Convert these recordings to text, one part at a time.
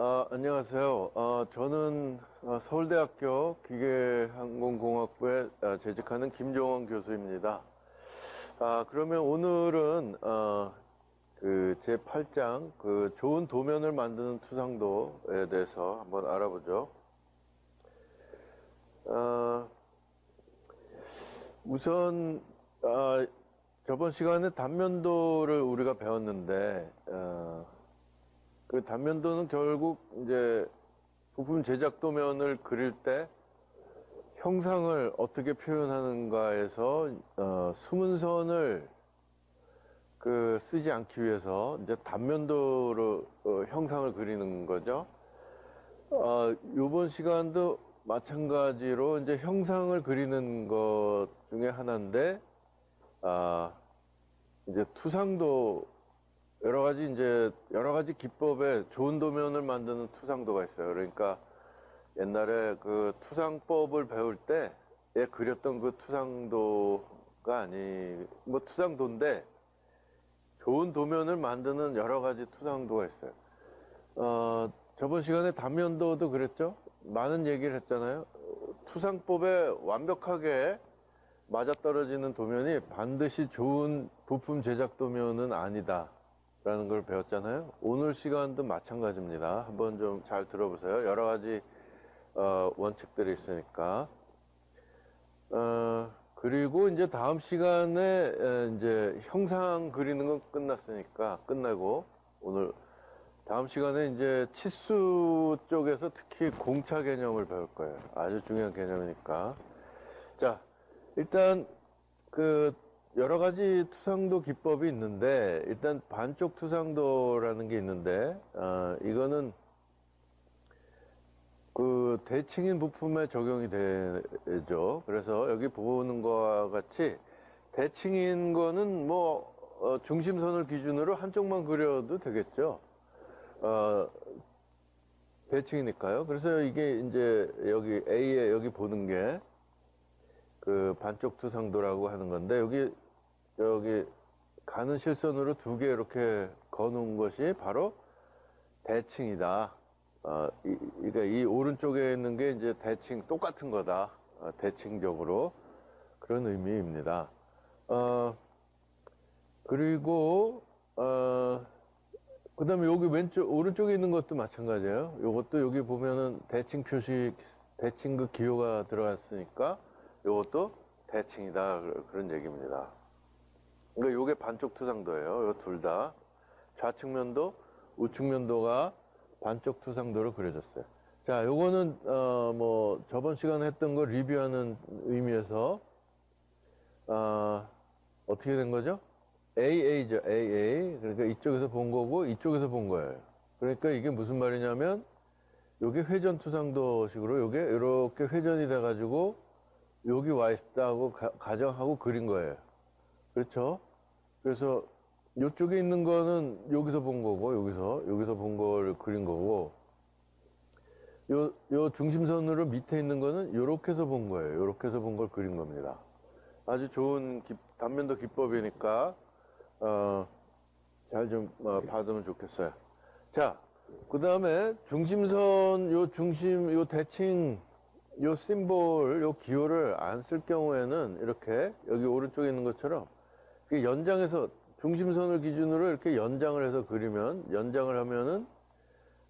안녕하세요. 저는 서울대학교 기계항공공학부에 재직하는 김종원 교수입니다. 그러면 오늘은 그 제8장 그 좋은 도면을 만드는 투상도에 대해서 한번 알아보죠. 우선 저번 시간에 단면도를 우리가 배웠는데 그 단면도는 결국 이제 부품 제작 도면을 그릴 때 형상을 어떻게 표현하는가에서 숨은 선을 쓰지 않기 위해서 이제 단면도로 형상을 그리는 거죠. 요번 시간도 마찬가지로 이제 형상을 그리는 것 중에 하나인데 이제 투상도 여러 가지 기법에 좋은 도면을 만드는 투상도가 있어요. 그러니까 옛날에 그 투상법을 배울 때 그렸던 그 투상도가 뭐 투상도인데 좋은 도면을 만드는 여러 가지 투상도가 있어요. 저번 시간에 단면도도 그랬죠? 많은 얘기를 했잖아요. 투상법에 완벽하게 맞아떨어지는 도면이 반드시 좋은 부품 제작 도면은 아니다 라는 걸 배웠잖아요. 오늘 시간도 마찬가지입니다. 한번 좀 잘 들어보세요. 여러 가지 원칙들이 있으니까. 그리고 이제 다음 시간에 이제 형상 그리는 건 끝나고 오늘 다음 시간에 이제 치수 쪽에서 특히 공차 개념을 배울 거예요. 아주 중요한 개념이니까. 자, 일단 여러 가지 투상도 기법이 있는데 일단 반쪽 투상도라는 게 있는데 이거는 그 대칭인 부품에 적용이 되죠. 그래서 여기 보는 거와 같이 대칭인 거는 뭐 중심선을 기준으로 한쪽만 그려도 되겠죠. 대칭이니까요. 그래서 이게 이제 여기 A에 여기 보는 게 그 반쪽 투상도라고 하는 건데 여기 가는 실선으로 두 개 이렇게 거놓은 것이 바로 대칭이다. 그러니까 이 오른쪽에 있는 게 이제 똑같은 거다. 대칭적으로 그런 의미입니다. 그리고 그다음에 여기 오른쪽에 있는 것도 마찬가지예요. 요것도 여기 보면은 대칭 그 기호가 들어갔으니까 요것도 대칭이다. 그런 얘기입니다. 그러니까 요게 반쪽 투상도예요. 요 둘 다. 좌측면도, 우측면도가 반쪽 투상도로 그려졌어요. 자, 요거는, 뭐, 저번 시간에 했던 거 리뷰하는 의미에서, 어떻게 된 거죠? AA죠, AA. 그러니까 이쪽에서 본 거고, 이쪽에서 본 거예요. 그러니까 이게 무슨 말이냐면, 요게 회전 투상도식으로 요게 이렇게 회전이 돼가지고, 여기 와 있다고 가정하고 그린 거예요. 그렇죠? 그래서 이쪽에 있는 거는 여기서 본 거고, 여기서 본 거를 그린 거고, 요 중심선으로 밑에 있는 거는 요렇게 해서 본 거예요. 요렇게 해서 본 걸 그린 겁니다. 아주 좋은 단면도 기법이니까, 잘 좀 받으면 좋겠어요. 자, 그 다음에 중심선, 요 대칭, 요 심볼, 요 기호를 안 쓸 경우에는 이렇게 여기 오른쪽에 있는 것처럼 연장해서 중심선을 기준으로 이렇게 연장을 해서 연장을 하면은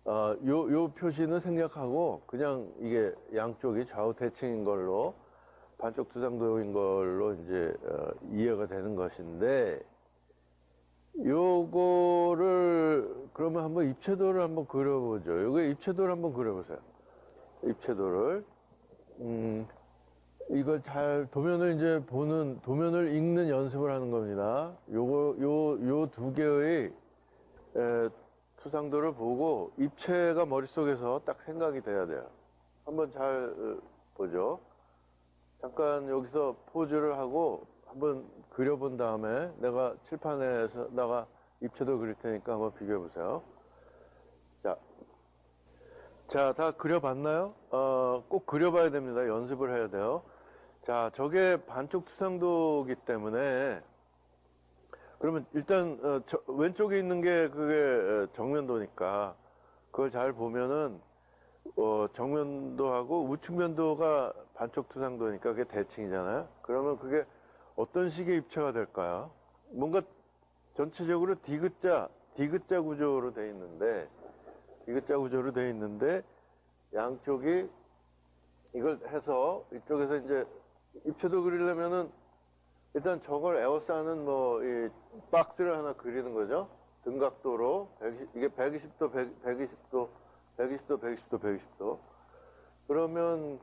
요 표시는 생략하고 그냥 이게 양쪽이 좌우 대칭인 걸로 반쪽 투상도인 걸로 이제 이해가 되는 것인데 요거를 그러면 한번 입체도를 한번 그려보죠. 요게 입체도를 한번 그려보세요. 입체도를 이걸 도면을 이제 도면을 읽는 연습을 하는 겁니다. 요 두 개의 투상도를 보고 입체가 머릿속에서 딱 생각이 돼야 돼요. 한번 잘 보죠. 잠깐 여기서 포즈를 하고 한번 그려본 다음에 내가 칠판에다가 입체도 그릴 테니까 한번 비교해 보세요. 자, 다 그려봤나요? 꼭 그려봐야 됩니다. 연습을 해야 돼요. 자, 저게 반쪽 투상도이기 때문에 그러면 일단 왼쪽에 있는 게 그게 정면도니까 그걸 잘 보면은 정면도하고 우측면도가 반쪽 투상도니까 그게 대칭이잖아요. 그러면 그게 어떤 식의 입체가 될까요? 뭔가 전체적으로 디귿자 구조로 돼 있는데, 양쪽이 이걸 해서 이쪽에서 이제 입체도 그리려면은 일단 저걸 에워싸는 이 박스를 하나 그리는 거죠. 등각도로 이게 120도, 120도, 120도, 120도, 120도. 그러면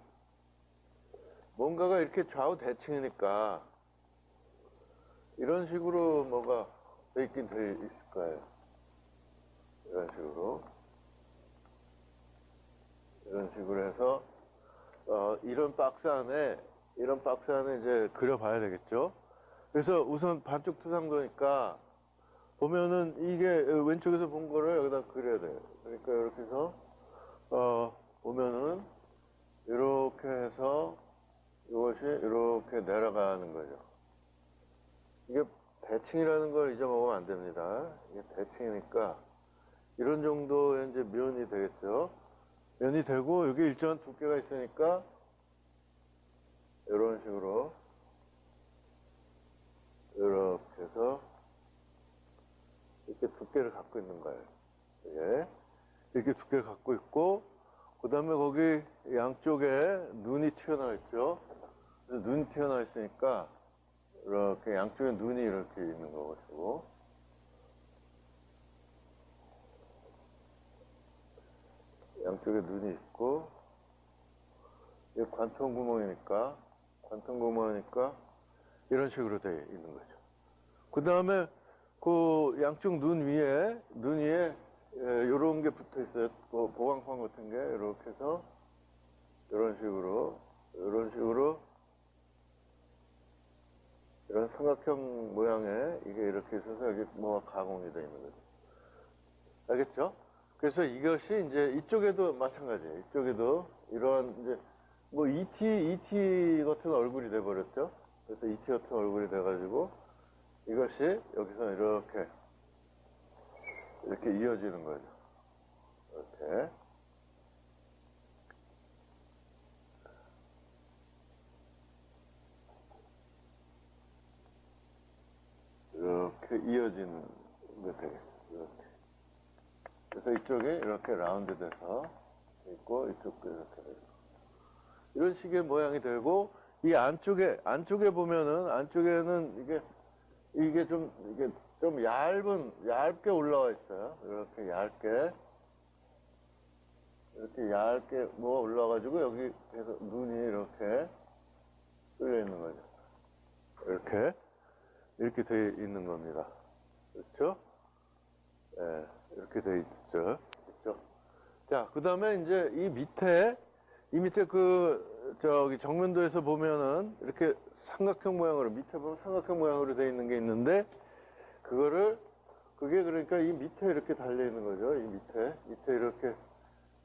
뭔가가 이렇게 좌우 대칭이니까 이런 식으로 뭐가 돼 있긴 돼 있을 거예요. 이런 식으로 해서 이런 박스 안에 이제 그려봐야 되겠죠. 그래서 우선 반쪽 투상도니까 보면은 이게 왼쪽에서 본 거를 여기다 그려야 돼요. 그러니까 이렇게 해서 보면은 이렇게 해서 이것이 이렇게 내려가는 거죠. 이게 대칭이라는 걸 잊어먹으면 안 됩니다. 이게 대칭이니까 이런 정도의 이제 면이 되겠죠. 면이 되고 여기 일정한 두께가 있으니까 이런 식으로 이렇게 해서 이렇게 두께를 갖고 있는 거예요. 예. 이렇게 두께를 갖고 있고 그 다음에 거기 양쪽에 눈이 튀어나와 있죠. 그래서 눈이 튀어나와 있으니까 이렇게 양쪽에 눈이 이렇게 있는 것이고 양쪽에 눈이 있고 이게 관통구멍이니까 이런 식으로 되어 있는 거죠. 그 다음에 그 양쪽 눈 위에 요런 게 붙어 있어요. 보강판 같은 게 이렇게 해서 이런 식으로 이런 삼각형 모양의 이게 이렇게 있어서 여기 뭐가 가공이 되어 있는 거죠. 알겠죠? 그래서 이것이 이제 이쪽에도 마찬가지예요. 이쪽에도 이런 이제 ET 같은 얼굴이 돼버렸죠. 그래서 ET 같은 얼굴이 돼가지고 이것이 여기서 이렇게 이어지는 거죠. 이렇게 이어지는 게 되겠죠. 이렇게. 그래서 이쪽이 이렇게 라운드 돼서 있고 이쪽도 이렇게 되고 이런 식의 모양이 되고 이 안쪽에 보면은 안쪽에는 이게 좀 얇게 올라와 있어요. 이렇게 얇게 뭐가 올라가지고 여기 계속 눈이 이렇게 뚫려 있는 거죠. 이렇게 돼 있는 겁니다. 그렇죠? 예, 이렇게 돼 있죠. 그렇죠? 자, 그 다음에 이제 이 밑에 정면도에서 보면은 이렇게 삼각형 모양으로, 밑에 보면 삼각형 모양으로 돼 있는 게 있는데, 그게 그러니까 이 밑에 이렇게 달려 있는 거죠. 이 밑에 이렇게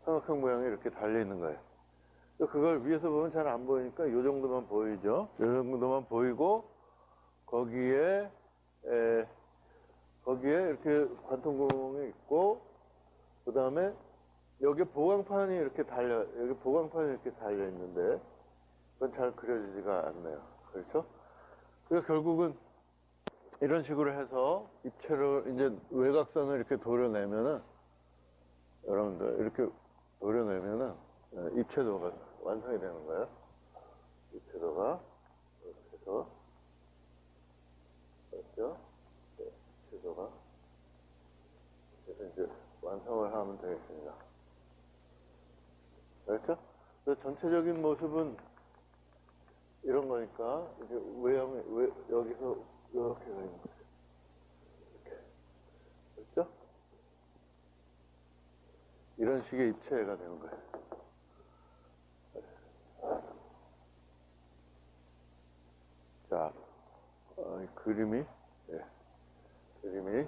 삼각형 모양이 이렇게 달려 있는 거예요. 그걸 위에서 보면 잘 안 보이니까 이 정도만 보이죠. 이 정도만 보이고, 거기에 이렇게 관통구멍이 있고, 그 다음에 여기 보강판이 이렇게 달려 있는데, 그건 잘 그려지지가 않네요. 그렇죠? 그래서 결국은 이런 식으로 해서 입체를 이제 외곽선을 이렇게 도려내면은, 여러분들 이렇게 도려내면은 입체도가 완성이 되는 거예요. 입체도가 이렇게 해서, 그렇죠? 네, 입체도가 그래서 이제 완성을 하면 되겠습니다. 그렇죠? 그래서 전체적인 모습은 이런 거니까 이제 여기서 이렇게 가 있는 거죠. 이렇게. 그렇죠? 이런 식의 입체가 되는 거예요. 자, 이 그림이 이렇게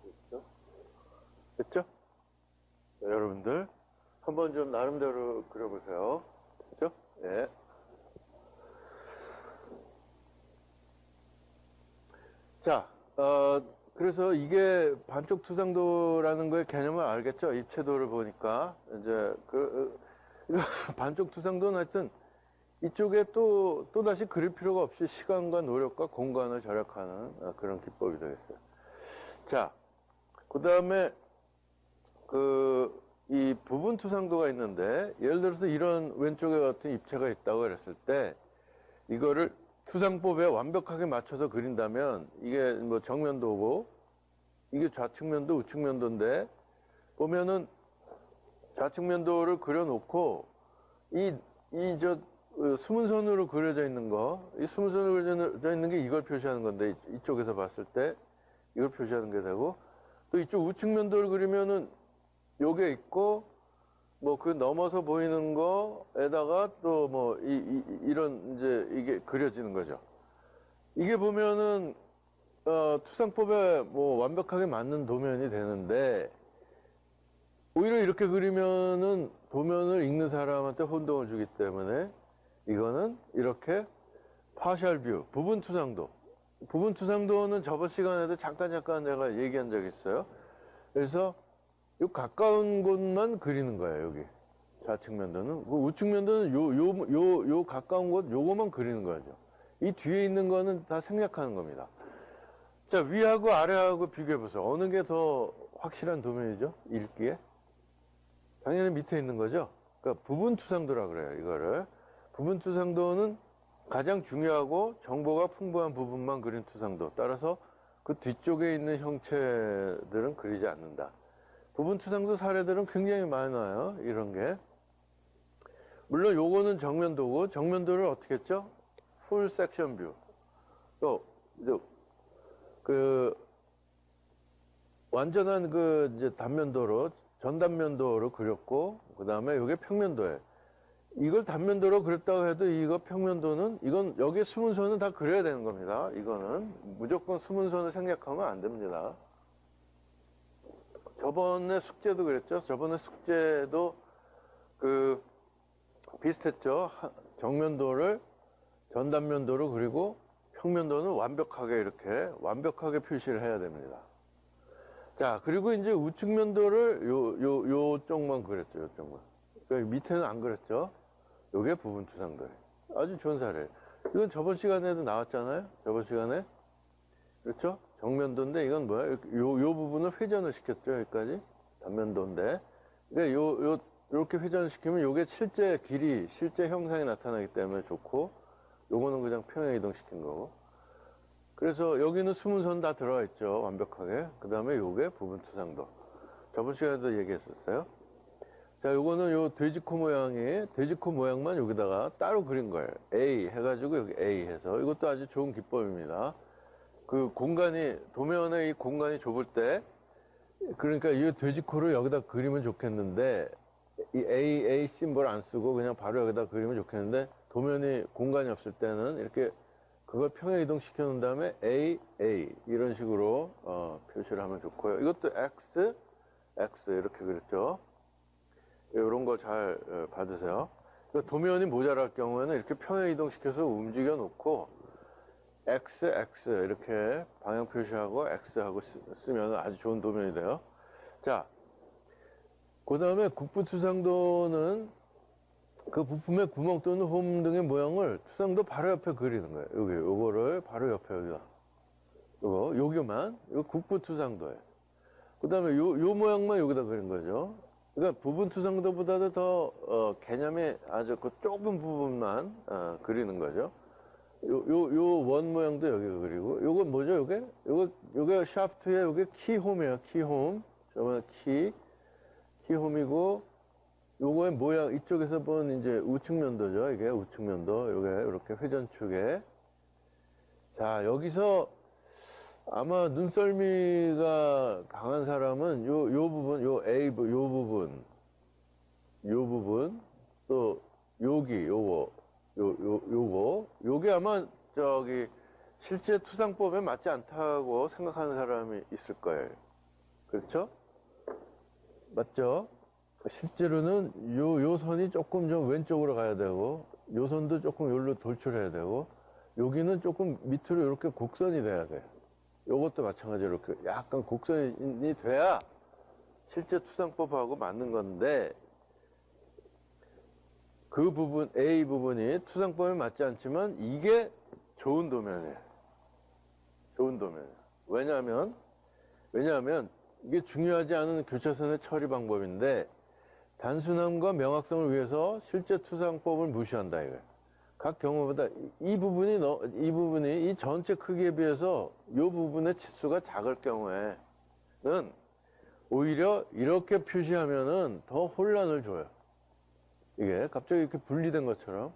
있죠. 됐죠? 자, 여러분들 한번 좀 나름대로 그려보세요. 됐죠? 예. 자, 그래서 이게 반쪽 투상도라는 거의 개념을 알겠죠? 입체도를 보니까. 이제, 반쪽 투상도는 하여튼 이쪽에 또다시 그릴 필요가 없이 시간과 노력과 공간을 절약하는 그런 기법이 되겠어요. 자, 그 다음에 이 부분 투상도가 있는데, 예를 들어서 이런 왼쪽에 같은 입체가 있다고 그랬을 때, 이거를 투상법에 완벽하게 맞춰서 그린다면, 이게 뭐 정면도고, 이게 좌측면도, 우측면도인데, 보면은 좌측면도를 그려놓고, 수문선으로 그려져 있는 거, 이 수문선으로 그려져 있는 게 이걸 표시하는 건데, 이쪽에서 봤을 때, 이걸 표시하는 게 되고, 또 이쪽 우측면도를 그리면은, 요게 있고, 뭐 그 넘어서 보이는 거에다가 또 뭐 이런 이제 이게 그려지는 거죠. 이게 보면은 투상법에 뭐 완벽하게 맞는 도면이 되는데, 오히려 이렇게 그리면은 도면을 읽는 사람한테 혼동을 주기 때문에 이거는 이렇게 파셜 뷰, 부분 투상도. 부분 투상도는 저번 시간에도 잠깐 내가 얘기한 적이 있어요. 그래서 요 가까운 곳만 그리는 거예요, 여기. 좌측면도는. 그 우측면도는 요 가까운 곳, 요거만 그리는 거죠. 이 뒤에 있는 거는 다 생략하는 겁니다. 자, 위하고 아래하고 비교해보세요. 어느 게 더 확실한 도면이죠? 읽기에? 당연히 밑에 있는 거죠? 그러니까 부분 투상도라 그래요, 이거를. 부분 투상도는 가장 중요하고 정보가 풍부한 부분만 그린 투상도. 따라서 그 뒤쪽에 있는 형체들은 그리지 않는다. 부분 투상도 사례들은 굉장히 많아요. 이런 게. 물론 요거는 정면도고, 정면도를 어떻게 했죠? 풀 섹션 뷰. 또, 완전한 이제 단면도로, 전단면도로 그렸고, 그 다음에 요게 평면도예요. 이걸 단면도로 그렸다고 해도 이거 평면도는, 이건 여기 수문선은 다 그려야 되는 겁니다. 이거는. 무조건 수문선을 생략하면 안 됩니다. 저번에 숙제도 그랬죠. 저번에 숙제도 비슷했죠. 정면도를 전단면도로 그리고 평면도는 완벽하게 이렇게 완벽하게 표시를 해야 됩니다. 자, 그리고 이제 우측면도를 요쪽만 그렸죠. 요쪽만. 그러니까 밑에는 안 그렸죠. 요게 부분 투상도예요. 아주 좋은 사례예요. 이건 저번 시간에도 나왔잖아요. 저번 시간에. 그렇죠? 정면도인데 이건 뭐야? 요 부분을 회전을 시켰죠. 여기까지. 단면도인데. 그러니까 요렇게 회전을 시키면 요게 실제 길이, 실제 형상이 나타나기 때문에 좋고, 요거는 그냥 평행 이동시킨 거고. 그래서 여기는 수문선 다 들어가 있죠. 완벽하게. 그 다음에 요게 부분 투상도. 저번 시간에도 얘기했었어요. 자, 요거는 요 돼지코 모양만 여기다가 따로 그린 거예요. A 해가지고 여기 A 해서. 이것도 아주 좋은 기법입니다. 그 공간이, 도면의 이 공간이 좁을 때, 그러니까 이 돼지코를 여기다 그리면 좋겠는데, 이 A 심볼 안 쓰고 그냥 바로 여기다 그리면 좋겠는데, 도면이 공간이 없을 때는 이렇게 그걸 평행 이동시켜 놓은 다음에 A 이런 식으로 표시를 하면 좋고요. 이것도 X 이렇게 그렸죠. 이런 거 잘 받으세요. 도면이 모자랄 경우에는 이렇게 평행 이동시켜서 움직여 놓고 X 이렇게 방향 표시하고 X하고 쓰면 아주 좋은 도면이 돼요. 자, 그 다음에 국부투상도는 그 부품의 구멍 또는 홈 등의 모양을 투상도 바로 옆에 그리는 거예요. 요거를 바로 옆에 여기다. 요거 국부투상도예요. 그 다음에 요 모양만 여기다 그린 거죠. 그러니까 부분 투상도보다도 더 개념이 아주 그 좁은 부분만 그리는 거죠. 요 원 모양도 여기 그리고 요건 뭐죠? 요게 샤프트에 요게 키홈이에요. 키홈. 저번에 키홈이고 요거의 모양 이쪽에서 본 이제 우측면도죠. 이게 우측면도. 요게 이렇게 회전축에. 자, 여기서 아마 눈썰미가 강한 사람은 요 부분, 요 부분, 또 여기 요게 아마 실제 투상법에 맞지 않다고 생각하는 사람이 있을 거예요. 그렇죠? 맞죠? 실제로는 요 선이 조금 좀 왼쪽으로 가야 되고, 요 선도 조금 여기로 돌출해야 되고, 여기는 조금 밑으로 이렇게 곡선이 돼야 돼요. 요것도 마찬가지로 이렇게 약간 곡선이 돼야 실제 투상법하고 맞는 건데, 그 부분, A 부분이 투상법에 맞지 않지만 이게 좋은 도면이에요. 좋은 도면이에요. 왜냐하면 이게 중요하지 않은 교차선의 처리 방법인데, 단순함과 명확성을 위해서 실제 투상법을 무시한다 이거예요. 각 경우보다 이 부분이 이 전체 크기에 비해서 이 부분의 치수가 작을 경우에는 오히려 이렇게 표시하면은 더 혼란을 줘요. 이게 갑자기 이렇게 분리된 것처럼.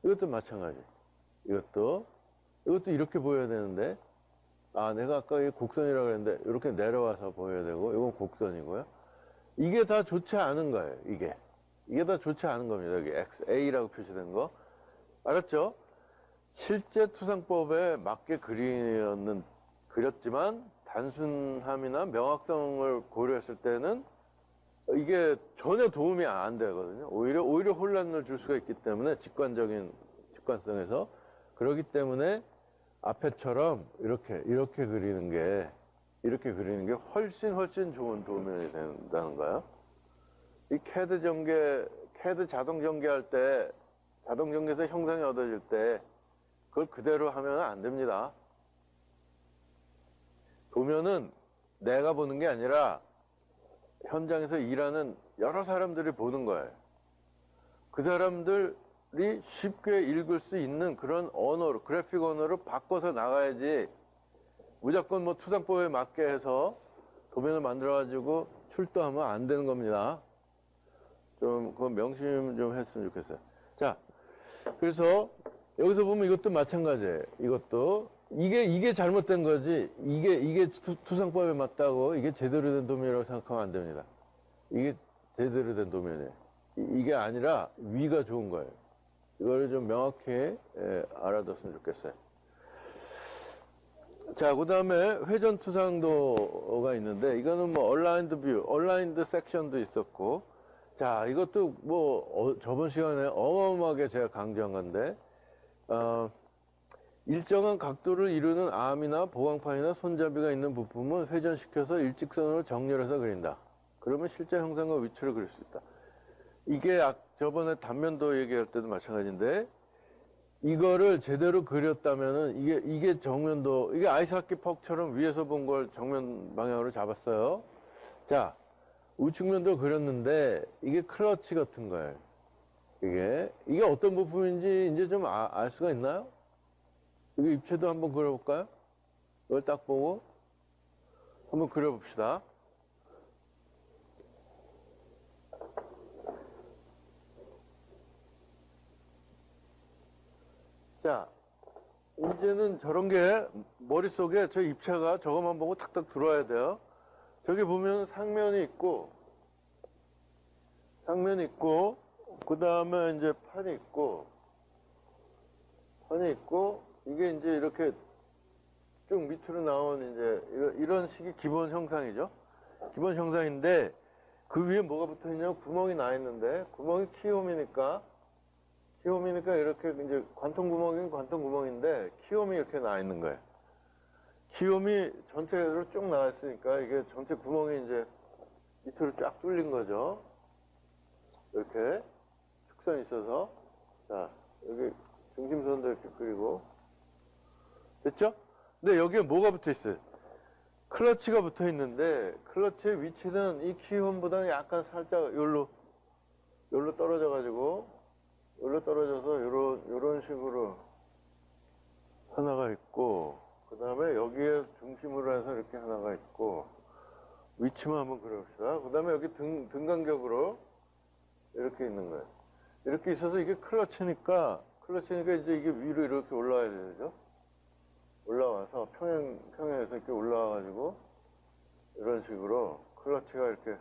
이것도 마찬가지. 이것도 이렇게 보여야 되는데, 내가 아까 이 곡선이라고 그랬는데 이렇게 내려와서 보여야 되고, 이건 곡선이고요. 이게 다 좋지 않은 거예요. 이게 다 좋지 않은 겁니다. 여기 A라고 표시된 거. 알았죠? 실제 투상법에 맞게 그렸지만 단순함이나 명확성을 고려했을 때는 이게 전혀 도움이 안 되거든요. 오히려 혼란을 줄 수가 있기 때문에, 직관성에서. 그렇기 때문에 앞에처럼 이렇게 그리는 게 훨씬 좋은 도면이 된다는 거예요. 이 CAD 자동 전개할 때, 자동 전개에서 형상이 얻어질 때 그걸 그대로 하면 안 됩니다. 도면은 내가 보는 게 아니라 현장에서 일하는 여러 사람들이 보는 거예요. 그 사람들이 쉽게 읽을 수 있는 그런 언어로, 그래픽 언어로 바꿔서 나가야지, 무조건 뭐 투상법에 맞게 해서 도면을 만들어가지고 출도하면 안 되는 겁니다. 좀, 그건 명심 좀 했으면 좋겠어요. 자, 그래서 여기서 보면 이것도 마찬가지예요. 이게 잘못된 거지, 이게 투상법에 맞다고 이게 제대로 된 도면이라고 생각하면 안 됩니다. 이게 제대로 된 도면이에요. 이게 아니라 위가 좋은 거예요. 이거를 좀 명확히 알아뒀으면 좋겠어요. 자, 그 다음에 회전 투상도가 있는데, 이거는 뭐 얼라인드 뷰, 얼라인드 섹션도 있었고, 자, 이것도 뭐 저번 시간에 어마어마하게 제가 강조한 건데, 일정한 각도를 이루는 암이나 보강판이나 손잡이가 있는 부품은 회전시켜서 일직선으로 정렬해서 그린다. 그러면 실제 형상과 위치를 그릴 수 있다. 이게 저번에 단면도 얘기할 때도 마찬가지인데, 이거를 제대로 그렸다면은 이게 정면도, 이게 아이스하키 퍽처럼 위에서 본 걸 정면 방향으로 잡았어요. 자, 우측면도 그렸는데 이게 클러치 같은 거예요. 이게 어떤 부품인지 이제 좀 알 수가 있나요? 이거 입체도 한번 그려볼까요? 이걸 딱 보고 한번 그려봅시다. 자, 이제는 저런 게 머릿속에 저 입체가 저것만 보고 탁탁 들어와야 돼요. 저기 보면 상면이 있고, 그 다음에 이제 판이 있고, 이게 이제 이렇게 쭉 밑으로 나온 이제 이런 식의 기본 형상이죠. 기본 형상인데, 그 위에 뭐가 붙어 있냐면 구멍이 나 있는데, 구멍이 키움이니까 이렇게 이제 관통구멍인데, 키움이 이렇게 나 있는 거예요. 키움이 전체로 쭉 나와 있으니까 이게 전체 구멍이 이제 밑으로 쫙 뚫린 거죠. 이렇게 축선이 있어서. 자, 여기 중심선도 이렇게 그리고. 됐죠? 근데 여기에 뭐가 붙어 있어요? 클러치가 붙어 있는데, 클러치의 위치는 이 키움보다는 약간 살짝 요로 떨어져가지고, 요런 식으로 하나가 있고, 그 다음에 여기에 중심으로 해서 이렇게 하나가 있고, 위치만 한번 그려봅시다. 그 다음에 여기 등간격으로 이렇게 있는 거예요. 이렇게 있어서 이게 클러치니까 이제 이게 위로 이렇게 올라와야 되죠. 올라와서 평행에서 이렇게 올라와가지고, 이런 식으로 클러치가 이렇게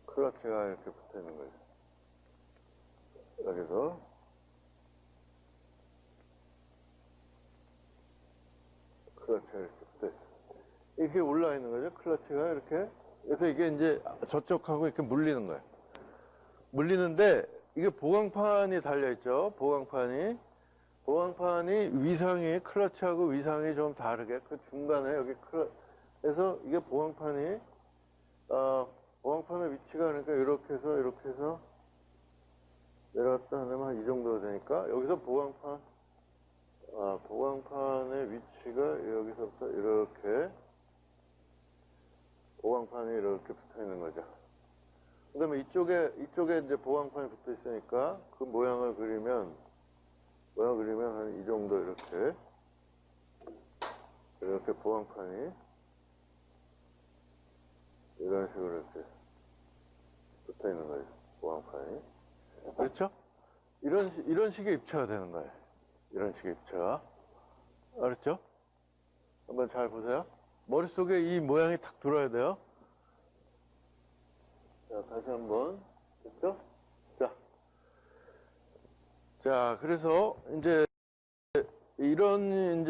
클러치가 이렇게 붙어 있는 거예요. 여기서 클러치가 이렇게 붙어 있어요. 이렇게 올라와 있는 거죠. 클러치가 이렇게. 그래서 이게 이제 저쪽하고 이렇게 물리는 거예요. 물리는데 이게 보강판이 달려있죠. 보강판이 위상이 클러치하고 위상이 좀 다르게 그 중간에 여기 그래서 이게 보강판의 위치가 그러니까 이렇게 해서 내려갔다 하면 한 이 정도가 되니까 여기서 보강판의 위치가 여기서부터 이렇게 보강판이 이렇게 붙어 있는 거죠. 그 다음에 이쪽에 이제 보강판이 붙어 있으니까 그 모양을 그리면 한 이 정도 이렇게 보강판이 이런 식으로 이렇게 붙어 있는 거예요. 보강판이. 그렇죠? 이런 식의 입체가 되는 거예요. 이런 식의 입체가. 알았죠? 한번 잘 보세요. 머릿속에 이 모양이 탁 들어야 돼요. 자, 다시 한번. 됐죠? 자, 그래서 이제 이런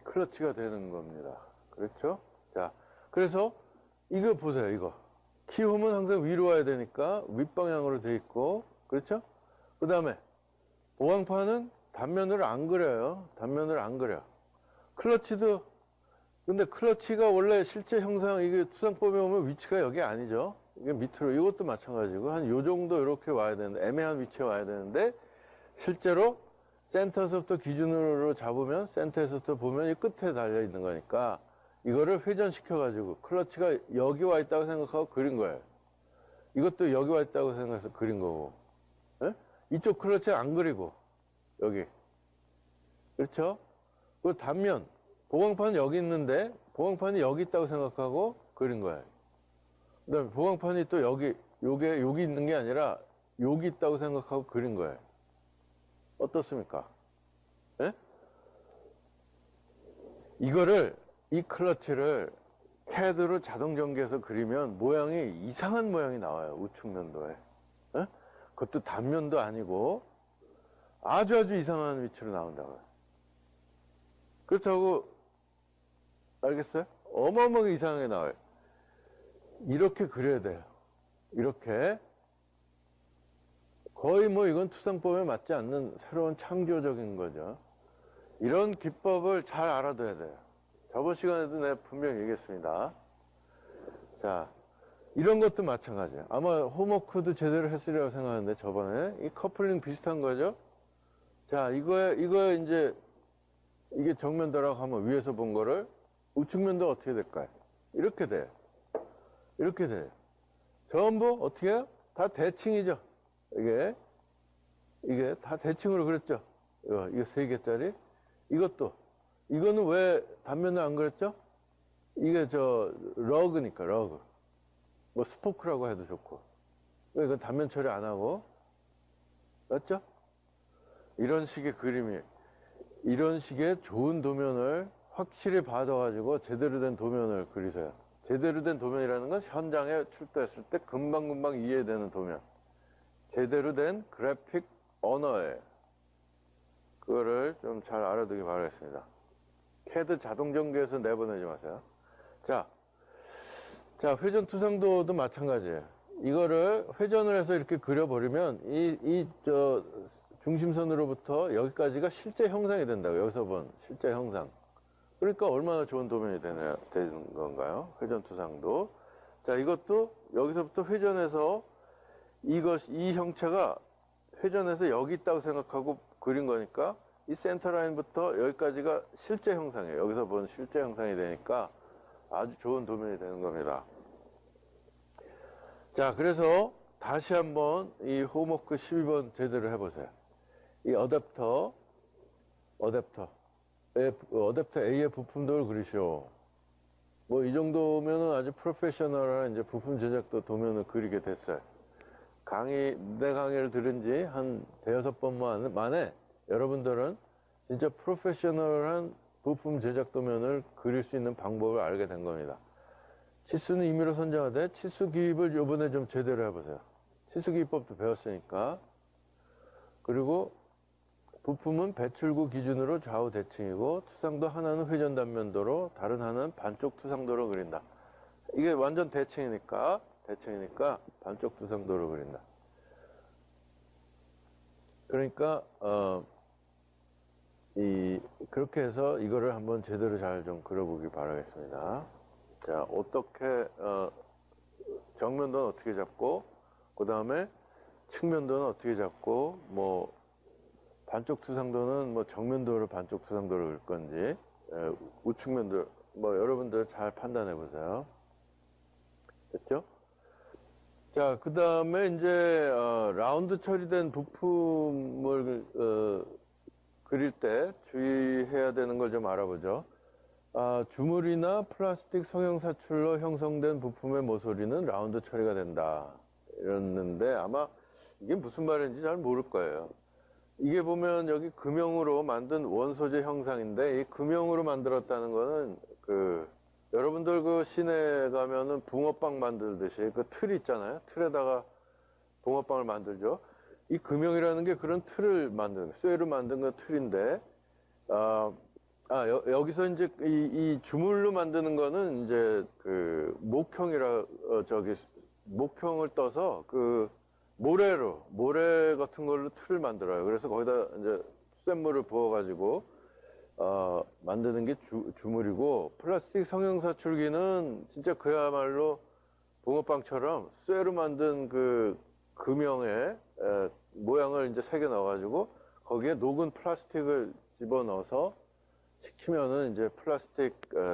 클러치가 되는 겁니다. 그렇죠? 자, 그래서 이거 보세요, 이거. 키움은 항상 위로 와야 되니까 윗방향으로 돼 있고, 그렇죠? 그 다음에 보강판은 단면을 안 그려요. 단면을 안 그려. 클러치도, 근데 클러치가 원래 실제 형상, 이게 투상법에 보면 위치가 여기 아니죠. 이게 밑으로, 이것도 마찬가지고, 한 요 정도 이렇게 와야 되는데, 애매한 위치에 와야 되는데, 실제로 센터에서부터 기준으로 잡으면, 센터에서부터 보면 이 끝에 달려 있는 거니까, 이거를 회전시켜가지고, 클러치가 여기 와 있다고 생각하고 그린 거예요. 이것도 여기 와 있다고 생각해서 그린 거고, 예? 이쪽 클러치 안 그리고, 여기. 그렇죠? 그 단면, 보강판은 여기 있는데, 보강판이 여기 있다고 생각하고 그린 거예요. 그 다음에 보강판이 또 여기 있는 게 아니라, 여기 있다고 생각하고 그린 거예요. 어떻습니까? 예? 이 클러치를 CAD로 자동 전개해서 그리면 모양이 이상한 모양이 나와요. 우측면도에. 예? 그것도 단면도 아니고 아주 이상한 위치로 나온다고요. 그렇다고 알겠어요? 어마어마하게 이상하게 나와요. 이렇게 그려야 돼요. 이렇게. 거의 이건 투상법에 맞지 않는 새로운 창조적인 거죠. 이런 기법을 잘 알아둬야 돼요. 저번 시간에도 내가 분명히 얘기했습니다. 자, 이런 것도 마찬가지예요. 아마 홈워크도 제대로 했으리라고 생각하는데 저번에 이 커플링 비슷한 거죠. 자, 이거에 이제 이게 정면도라고 하면 위에서 본 거를 우측면도 어떻게 될까요? 이렇게 돼요. 이렇게 돼요. 전부 어떻게 해요? 다 대칭이죠. 이게 다 대칭으로 그렸죠. 이거 3개짜리. 이거는 왜 단면을 안 그렸죠? 이게 러그니까, 러그. 뭐 스포크라고 해도 좋고. 이건 단면 처리 안 하고. 맞죠? 이런 식의 그림이, 이런 식의 좋은 도면을 확실히 받아가지고 제대로 된 도면을 그리세요. 제대로 된 도면이라는 건 현장에 출두했을 때 금방금방 이해되는 도면. 제대로 된 그래픽 언어예요. 그거를 좀 잘 알아두기 바라겠습니다. CAD 자동 전개해서 내보내지 마세요. 자, 회전 투상도도 마찬가지예요. 이거를 회전을 해서 이렇게 그려버리면 중심선으로부터 여기까지가 실제 형상이 된다고. 여기서 본 실제 형상. 그러니까 얼마나 좋은 도면이 되는 건가요? 회전 투상도. 자, 이것도 여기서부터 회전해서 이 형체가 회전해서 여기 있다고 생각하고 그린 거니까 이 센터 라인부터 여기까지가 실제 형상이에요. 여기서 본 실제 형상이 되니까 아주 좋은 도면이 되는 겁니다. 자, 그래서 다시 한번 이 홈워크 12번 제대로 해보세요. 이 어댑터 A의 부품도를 그리시오. 뭐 이 정도면은 아주 프로페셔널한 이제 부품 제작도 도면을 그리게 됐어요. 내 강의를 들은 지 한 5번 만에 여러분들은 진짜 프로페셔널한 부품 제작 도면을 그릴 수 있는 방법을 알게 된 겁니다. 치수는 임의로 선정하되 치수 기입을 요번에 좀 제대로 해보세요. 치수 기입법도 배웠으니까. 그리고 부품은 배출구 기준으로 좌우 대칭이고 투상도 하나는 회전 단면도로 다른 하나는 반쪽 투상도로 그린다. 이게 완전 대칭이니까 대칭이니까 반쪽 두상도를 그린다. 그러니까 그렇게 해서 이거를 한번 제대로 잘 좀 그려보기 바라겠습니다. 자, 어떻게 정면도는 어떻게 잡고, 그 다음에 측면도는 어떻게 잡고, 뭐 반쪽 투상도는 뭐 정면도를 반쪽 투상도를 그릴 건지, 우측면도, 뭐 여러분들 잘 판단해 보세요. 됐죠? 자, 그 다음에 이제 라운드 처리된 부품을 그릴 때 주의해야 되는 걸 좀 알아보죠. 주물이나 플라스틱 성형사출로 형성된 부품의 모서리는 라운드 처리가 된다. 이랬는데 아마 이게 무슨 말인지 잘 모를 거예요. 이게 보면 여기 금형으로 만든 원소재 형상인데, 이 금형으로 만들었다는 거는 여러분들 그 시내 가면은 붕어빵 만들듯이 그 틀 있잖아요. 틀에다가 붕어빵을 만들죠. 이 금형이라는 게 그런 틀을 만든, 쇠로 만든 그 틀인데, 여기서 이제 이 주물로 만드는 거는 이제 목형을 떠서 모래 같은 걸로 틀을 만들어요. 그래서 거기다 이제 쇳물을 부어가지고 만드는 게 주물이고, 플라스틱 성형사출기는 진짜 그야말로 붕어빵처럼 쇠로 만든 그 금형의 모양을 이제 새겨 넣어가지고 거기에 녹은 플라스틱을 집어넣어서 식히면은 이제 플라스틱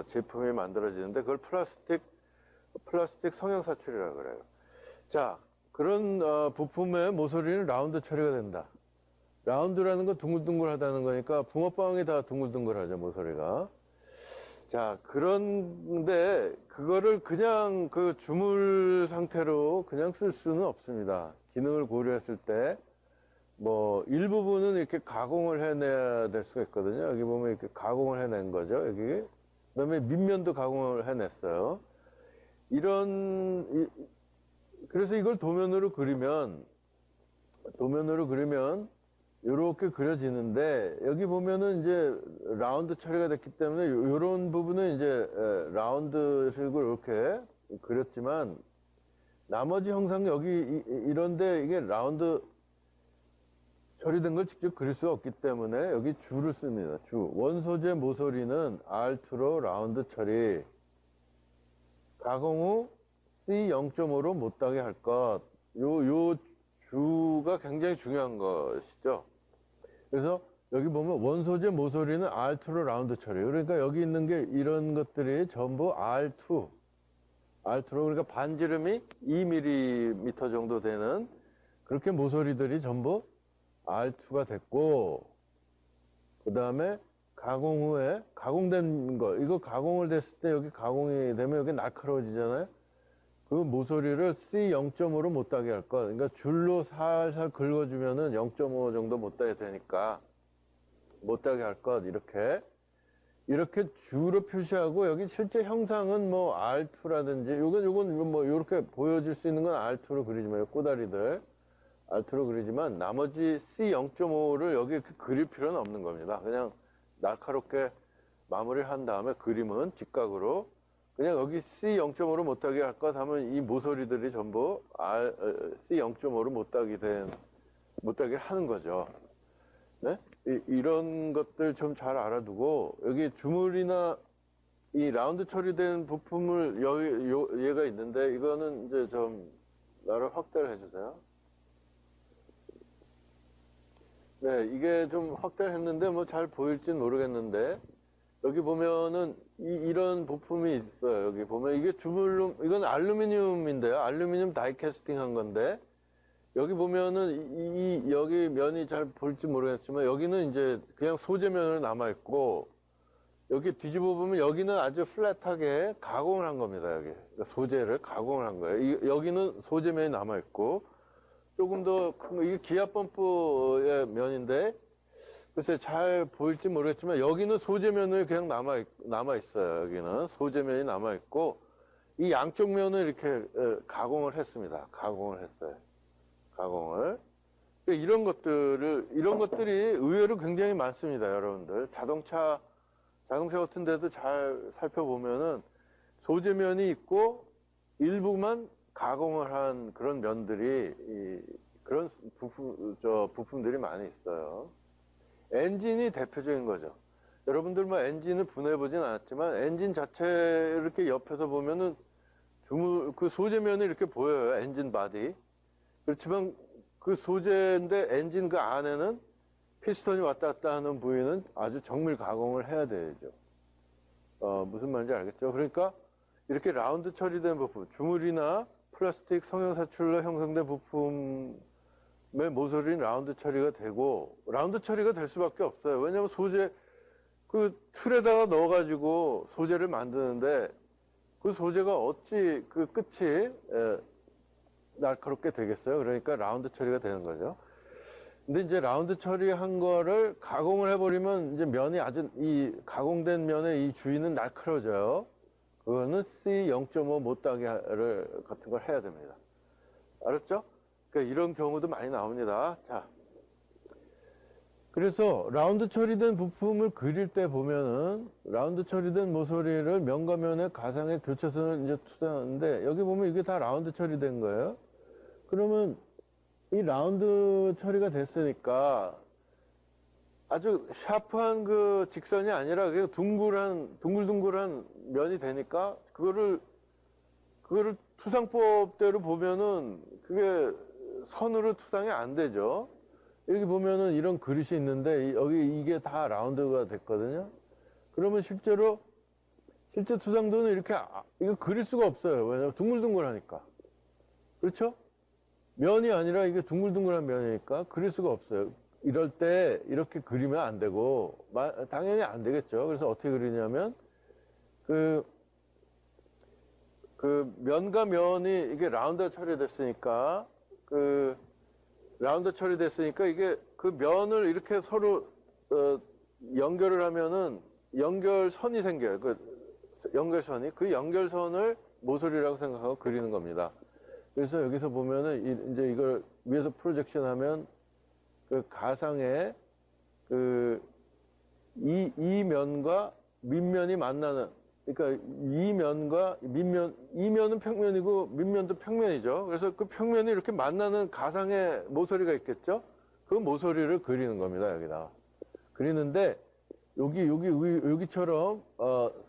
제품이 만들어지는데, 그걸 플라스틱 성형사출이라고 그래요. 자, 그런 부품의 모서리는 라운드 처리가 된다. 라운드라는 건 둥글둥글하다는 거니까 붕어빵이 다 둥글둥글하죠, 모서리가. 자, 그런데 그거를 그냥 그 주물 상태로 그냥 쓸 수는 없습니다. 기능을 고려했을 때 뭐 일부분은 이렇게 가공을 해내야 될 수가 있거든요. 여기 보면 이렇게 가공을 해낸 거죠, 여기. 그다음에 밑면도 가공을 해냈어요. 그래서 이걸 도면으로 그리면 이렇게 그려지는데, 여기 보면은 이제 라운드 처리가 됐기 때문에 이런 부분은 이제 라운드식으로 이렇게 그렸지만, 나머지 형상 여기 이런데 이게 라운드 처리된 걸 직접 그릴 수가 없기 때문에 여기 주를 씁니다. 원소재 모서리는 R2로 라운드 처리, 가공 후 C0.5로 못하게 할 것. 요 주가 굉장히 중요한 것이죠. 그래서 여기 보면 원소재 모서리는 R2로 라운드 처리. 그러니까 여기 있는 게 이런 것들이 전부 R2. 그러니까 반지름이 2mm 정도 되는 그렇게 모서리들이 전부 R2가 됐고, 그 다음에 가공 후에 가공된 거, 이거 가공을 됐을 때 여기 가공이 되면 여기 날카로워지잖아요. 그 모서리를 C0.5로 못하게 할 것. 그러니까 줄로 살살 긁어주면은 0.5 정도 못하게 되니까 못하게 할 것. 이렇게 주로 표시하고, 여기 실제 형상은 뭐 R2라든지 요건 뭐 이렇게 보여줄 수 있는 건 R2로 그리지만, 꼬다리들 R2로 그리지만 나머지 C0.5를 여기 이렇게 그릴 필요는 없는 겁니다. 그냥 날카롭게 마무리를 한 다음에 그림은 직각으로 그냥 여기 C0.5로 못하게 할 것 하면 이 모서리들이 전부 C0.5로 못하게 하는 거죠. 네? 이런 것들 좀 잘 알아두고, 여기 주물이나 이 라운드 처리된 부품을 얘가 있는데, 이거는 이제 좀 나를 확대를 해주세요. 네, 이게 좀 확대를 했는데 뭐 잘 보일진 모르겠는데, 여기 보면은 이런 부품이 있어요. 여기 보면 이게 이건 알루미늄인데요. 알루미늄 다이캐스팅 한 건데, 여기 보면은 여기 면이 잘 보일지 모르겠지만 여기는 이제 그냥 소재면으로 남아있고, 여기 뒤집어 보면 여기는 아주 플랫하게 가공을 한 겁니다. 여기 그러니까 소재를 가공을 한 거예요. 여기는 소재면이 남아있고, 조금 더 큰 거, 이게 기압 펌프의 면인데, 글쎄 잘 보일지 모르겠지만 여기는 소재면이 그냥 남아있어요. 여기는 소재면이 남아있고, 이 양쪽 면을 이렇게 가공을 했습니다. 가공을 했어요. 가공을. 이런 것들이 의외로 굉장히 많습니다, 여러분들. 자동차 같은 데도 잘 살펴보면은 소재면이 있고 일부만 가공을 한 그런 면들이, 그런 부품들이 많이 있어요. 엔진이 대표적인 거죠. 여러분들 뭐 엔진을 분해해보진 않았지만, 엔진 자체 이렇게 옆에서 보면은 그 소재면이 이렇게 보여요. 엔진 바디. 그렇지만 그 소재인데 엔진 그 안에는 피스톤이 왔다 갔다 하는 부위는 아주 정밀 가공을 해야 되죠. 무슨 말인지 알겠죠? 그러니까 이렇게 라운드 처리된 부품, 주물이나 플라스틱 성형사출로 형성된 부품의 모서리는 라운드 처리가 되고, 라운드 처리가 될 수밖에 없어요. 왜냐하면 소재, 그 틀에다가 넣어가지고 소재를 만드는데 그 소재가 어찌 그 끝이 날카롭게 되겠어요? 그러니까 라운드 처리가 되는 거죠. 근데 이제 라운드 처리한 거를 가공을 해버리면 이제 면이 아주, 이 가공된 면의 이 주위는 날카로워져요. 그거는 C0.5 못따기 같은 걸 해야 됩니다. 알았죠? 그러니까 이런 경우도 많이 나옵니다. 자. 그래서 라운드 처리된 부품을 그릴 때 보면은 라운드 처리된 모서리를 면과 면의 가상의 교차선을 이제 투사하는데, 여기 보면 이게 다 라운드 처리된 거예요. 그러면 이 라운드 처리가 됐으니까 아주 샤프한 그 직선이 아니라 그냥 둥글둥글한 면이 되니까 그거를 투상법대로 보면은 그게 선으로 투상이 안 되죠. 여기 보면은 이런 그릇이 있는데 여기 이게 다 라운드가 됐거든요. 그러면 실제 투상도는 이렇게 이거 그릴 수가 없어요. 왜냐면 둥글둥글하니까. 그렇죠? 면이 아니라 이게 둥글둥글한 면이니까 그릴 수가 없어요. 이럴 때 이렇게 그리면 안 되고, 당연히 안 되겠죠. 그래서 어떻게 그리냐면 그 면과 면이 이게 라운드 처리됐으니까 이게 그 면을 이렇게 서로 연결을 하면은 연결선이 생겨요. 그 연결선을 모서리라고 생각하고 그리는 겁니다. 그래서 여기서 보면은 이제 이걸 위에서 프로젝션 하면 그 가상의 이 면과 밑면이 만나는, 그러니까 이 면은 평면이고 밑면도 평면이죠. 그래서 그 평면이 이렇게 만나는 가상의 모서리가 있겠죠? 그 모서리를 그리는 겁니다, 여기다. 그리는데, 여기처럼,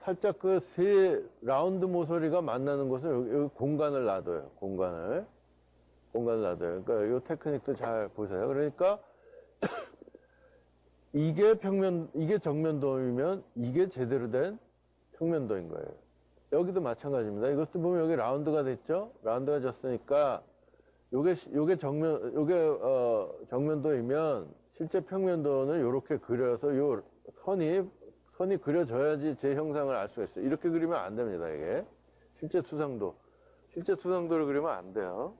살짝 그 세 라운드 모서리가 만나는 곳은 여기 공간을 놔둬요, 공간을 놔둬요. 그러니까 이 테크닉도 잘 보세요. 그러니까, 이게 정면도이면 이게 제대로 된 평면도인 거예요. 여기도 마찬가지입니다. 이것도 보면 여기 라운드가 됐죠? 라운드가 졌으니까 요게 정면도이면 실제 평면도는 이렇게 그려서 요 선이 그려져야지 제 형상을 알 수가 있어요. 이렇게 그리면 안 됩니다, 이게. 실제 투상도를 그리면 안 돼요.